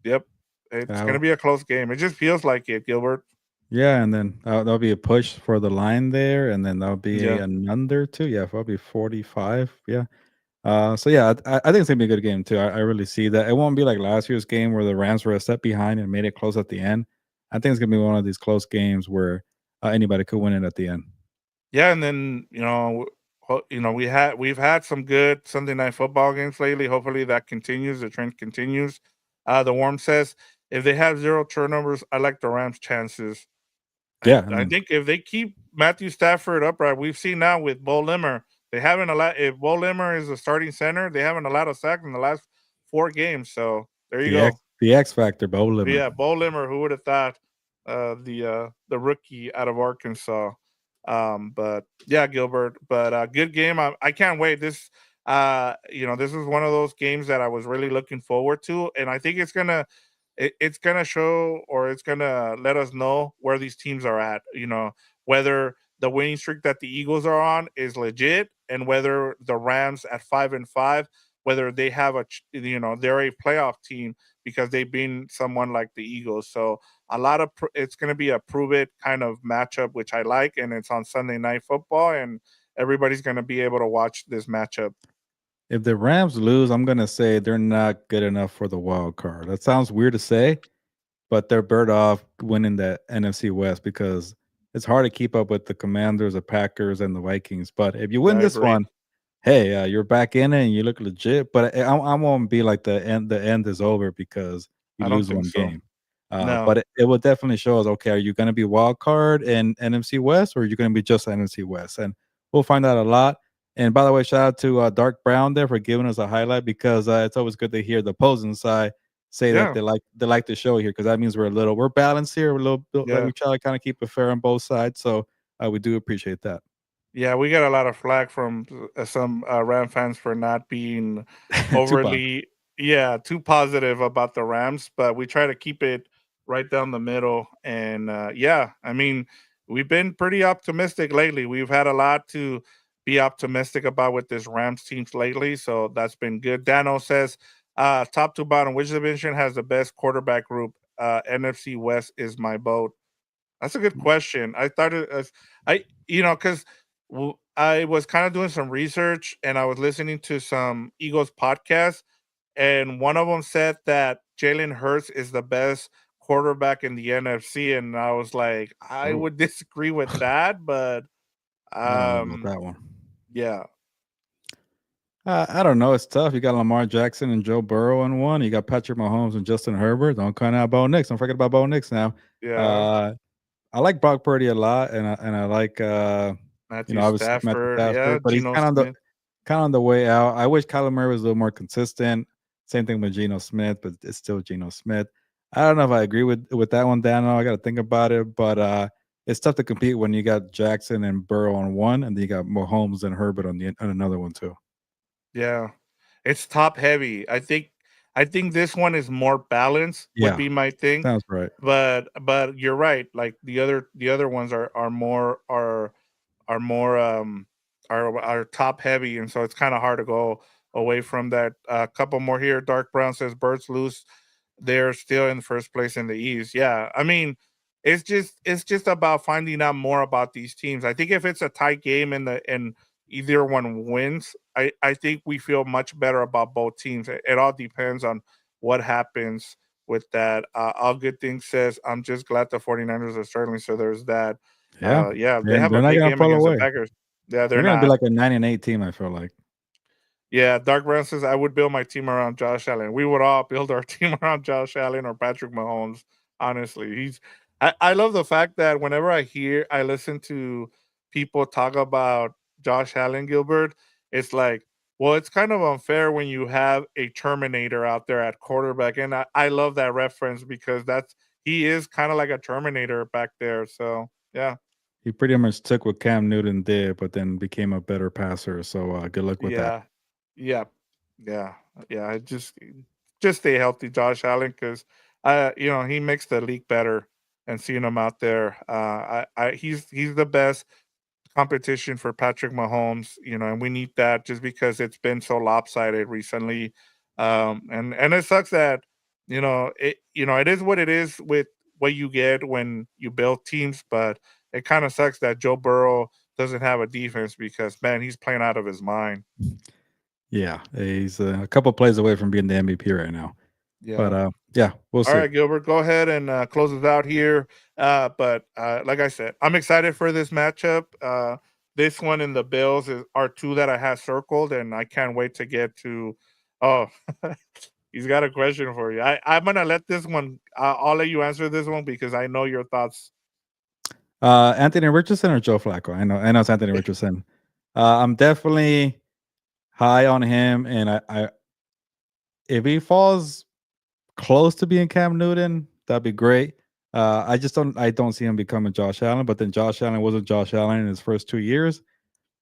S1: yep, it's going to
S2: Uh,
S1: be a close game. It just feels like it, Gilbert.
S2: yeah, and then that'll be a push for the line there, and then that'll be
S1: Yeah.
S2: an under too. Yeah, probably 45. Yeah. So yeah, I think it's gonna be a good game too. I really see that. It won't be like last year's game where the Rams were a step behind and made it close at the end. I think it's gonna be one of these close games where anybody could win it at the end.
S1: Yeah. And then, we've had some good Sunday night football games lately. Hopefully that continues. The trend continues. The Worm says, if they have zero turnovers, I like the Rams' chances. I
S2: Yeah, I
S1: I
S2: mean,
S1: think if they keep Matthew Stafford upright, we've seen now with Bo Limmer, they haven't allowed. If Bo Limmer is the starting center, they haven't allowed a sack in the last 4 games. So there you go.
S2: The X factor, Bo
S1: But
S2: Limmer.
S1: yeah, Bo Limmer. Who would have thought the rookie out of Arkansas? But yeah, Gilbert. But good game. I can't wait. This is one of those games that I was really looking forward to, and I think it's gonna show or it's gonna let us know where these teams are at. Whether the winning streak that the Eagles are on is legit, and whether the Rams at 5-5, whether they have they're a playoff team because they've been someone like the Eagles. So it's gonna be a prove it kind of matchup, which I like, and it's on Sunday Night Football, and everybody's gonna be able to watch this matchup.
S2: If the Rams lose, I'm gonna say they're not good enough for the wild card. That sounds weird to say, but they're better off winning the NFC West because it's hard to keep up with the Commanders, the Packers, and the Vikings. But if you
S1: Yeah,
S2: win
S1: I
S2: this
S1: agree.
S2: one, hey, you're back in it and you look legit. But I won't be like the end. The end is over because you
S1: I don't
S2: lose
S1: think
S2: one
S1: so.
S2: game.
S1: No.
S2: But it will definitely show us. Okay, are you going to be wild card in NFC West, or are you going to be just NFC West? And we'll find out a lot. And by the way, shout out to Dark Brown there for giving us a highlight because it's always good to hear the opposing side say that
S1: Yeah.
S2: they like the show here because that means we're balanced here. We're a little like
S1: Yeah.
S2: we try to kind of keep it fair on both sides. So we do appreciate that.
S1: Yeah, we got a lot of flack from some Ram fans for not being
S2: Too bad.
S1: overly, yeah, too positive about the Rams, but we try to keep it right down the middle. And yeah, I mean, we've been pretty optimistic lately. We've had a lot to be optimistic about with this Rams teams lately, so that's been good. Dano says, top to bottom, which division has the best quarterback group? NFC West is my vote. That's a good question. I thought it as I because I was kind of doing some research and I was listening to some Eagles podcasts, and one of them said that Jalen Hurts is the best quarterback in the NFC, and I was like, I
S2: Oh,
S1: would disagree with that, but
S2: I don't know about
S1: um,
S2: that one.
S1: yeah,
S2: I don't know. It's tough. You got Lamar Jackson and Joe Burrow in one. You got Patrick Mahomes and Justin Herbert. Don't count out Bo Nix. Don't forget about Bo Nix now.
S1: Yeah,
S2: Uh, I like Brock Purdy a lot, and I like
S1: Matthew
S2: obviously Matthew
S1: Stafford. Yeah,
S2: Stafford, but he's
S1: Geno Smith.
S2: kind of on the way out. I wish Kyler Murray was a little more consistent. Same thing with Geno Smith, but it's still Geno Smith. I don't know if I agree with that one, Daniel. I got to think about it, but it's tough to compete when you got Jackson and Burrow on one, and then you got Mahomes and Herbert on another one too.
S1: Yeah, it's top heavy. I think this one is more balanced would
S2: Yeah,
S1: be my thing,
S2: sounds right.
S1: but you're right. Like the other ones are more are top heavy, and so it's kind of hard to go away from that. A couple more here. Dark Brown says birds loose. They're still in first place in the East. Yeah, I mean, it's just about finding out more about these teams. I think if it's a tight game and either one wins, I think we feel much better about both teams. It all depends on what happens with that. All good things says I'm just glad the 49ers are struggling. So there's that.
S2: Yeah,
S1: Yeah, they have
S2: they're
S1: a
S2: not
S1: big
S2: gonna
S1: game
S2: pull
S1: against the
S2: away.
S1: Packers. Yeah, they're
S2: They're gonna be
S1: not.
S2: like a 9-8 team. I feel like.
S1: Yeah, Dark Brown says I would build my team around Josh Allen. We would all build our team around Josh Allen or Patrick Mahomes. Honestly, I love the fact that whenever I listen to people talk about Josh Allen Gilbert, it's like, well, it's kind of unfair when you have a Terminator out there at quarterback, and I love that reference because he is kind of like a Terminator back there. So yeah,
S2: He pretty much took what Cam Newton did, but then became a better passer. So good luck with that.
S1: yeah, yeah, yeah, yeah. Just stay healthy, Josh Allen, because he makes the league better. And seeing him out there, he's the best competition for Patrick Mahomes. And we need that just because it's been so lopsided recently. And it sucks that it is what it is with what you get when you build teams, but it kind of sucks that Joe Burrow doesn't have a defense because man, he's playing out of his mind.
S2: Yeah, he's a couple plays away from being the MVP right now. But
S1: Yeah.
S2: yeah, we'll
S1: All
S2: see.
S1: right, Gilbert, go ahead and close us out here. But like I said, I'm excited for this matchup. This one and the Bills are two that I have circled, and I can't wait to get to. Oh, he's got a question for you. I'm gonna let this one. I'll let you answer this one because I know your thoughts.
S2: Anthony Richardson or Joe Flacco? I know it's Anthony Richardson. I'm definitely high on him, and I if he falls close to being Cam Newton, that'd be great. I don't see him becoming Josh Allen, but then Josh Allen wasn't Josh Allen in his first 2 years.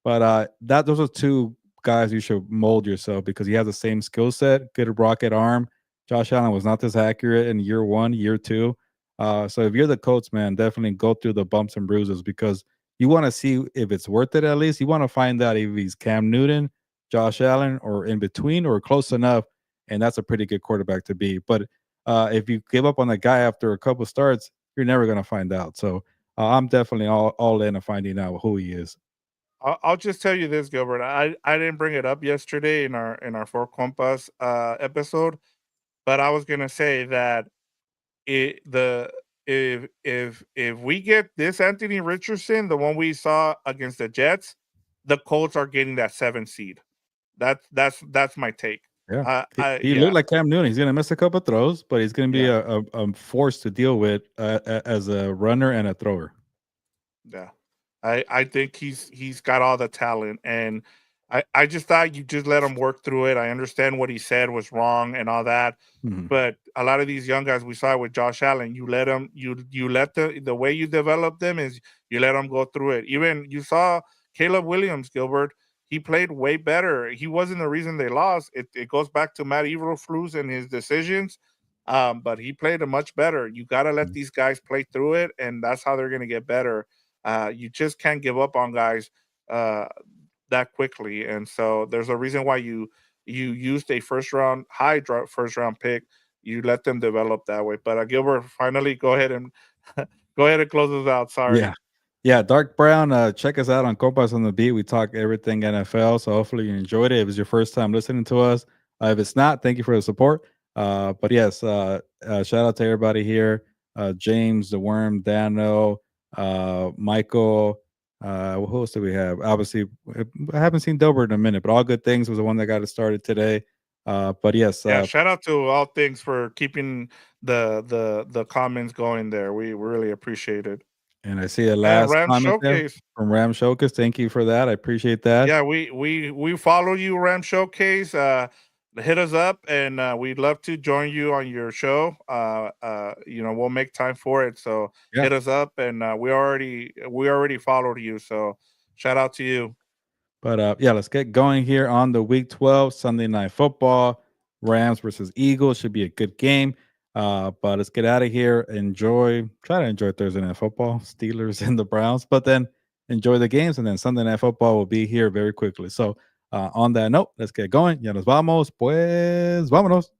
S2: But that those are two guys you should mold yourself because he has the same skill set, good rocket arm. Josh Allen was not this accurate in year one, year two. So if you're the coach, man, definitely go through the bumps and bruises because you want to see if it's worth it. At least you want to find out if he's Cam Newton, Josh Allen, or in between, or close enough. And that's a pretty good quarterback to be. But if you give up on the guy after a couple starts, you're never going to find out. So I'm definitely all in on finding out who he is.
S1: I'll just tell you this, Gilbert. I didn't bring it up yesterday in our Four Compas episode, but I was gonna say that it the if we get this Anthony Richardson, the one we saw against the Jets, the Colts are getting that 7 seed. That's my take.
S2: Yeah.
S1: I
S2: He looked
S1: yeah,
S2: like Cam Newton. He's gonna miss a couple throws, but he's gonna be
S1: yeah.
S2: a force to deal with as a runner and a thrower.
S1: Yeah. I think he's got all the talent, and I just thought you just let him work through it. I understand what he said was wrong and all that,
S2: Mhm.
S1: but a lot of these young guys we saw with Josh Allen, you let the way you develop them is you let them go through it. Even you saw Caleb Williams, Gilbert, he played way better. He wasn't the reason they lost. It goes back to Matt Eberflus and his decisions. But he played a much better. You got to let these guys play through it, and that's how they're going to get better. You just can't give up on guys uh, that quickly, and so there's a reason why you used a first round pick. You let them develop that way. But Gilbert, finally, go ahead and go ahead and close us out. Sorry.
S2: Yeah. Yeah, Dark Brown, check us out on Copas on the Beat. We talk everything NFL, so hopefully you enjoyed it. If it's your first time listening to us, if it's not, thank you for the support. But yes, shout out to everybody here: James, the Worm, Dano, Michael. Who else do we have? Obviously, I haven't seen Dober in a minute, but All Good Things was the one that got it started today. But yes,
S1: Yeah, shout out to All Things for keeping the comments going there. We really appreciate it.
S2: and I see a
S1: And
S2: last
S1: Ram
S2: comment there
S1: Showcase.
S2: from Ram Showcase. Thank you for that. I appreciate that.
S1: Yeah, we follow you, Ram Showcase. Hit us up, and we'd love to join you on your show. We'll make time for it. So
S2: Yeah.
S1: hit us up, and we already followed you. So shout out to you.
S2: But yeah, let's get going here on the Week 12 Sunday Night Football. Rams versus Eagles should be a good game. But let's get out of here. Try to enjoy Thursday Night Football, Steelers and the Browns, but then enjoy the games. And then Sunday Night Football will be here very quickly. So on that note, let's get going. Ya nos vamos, pues vámonos.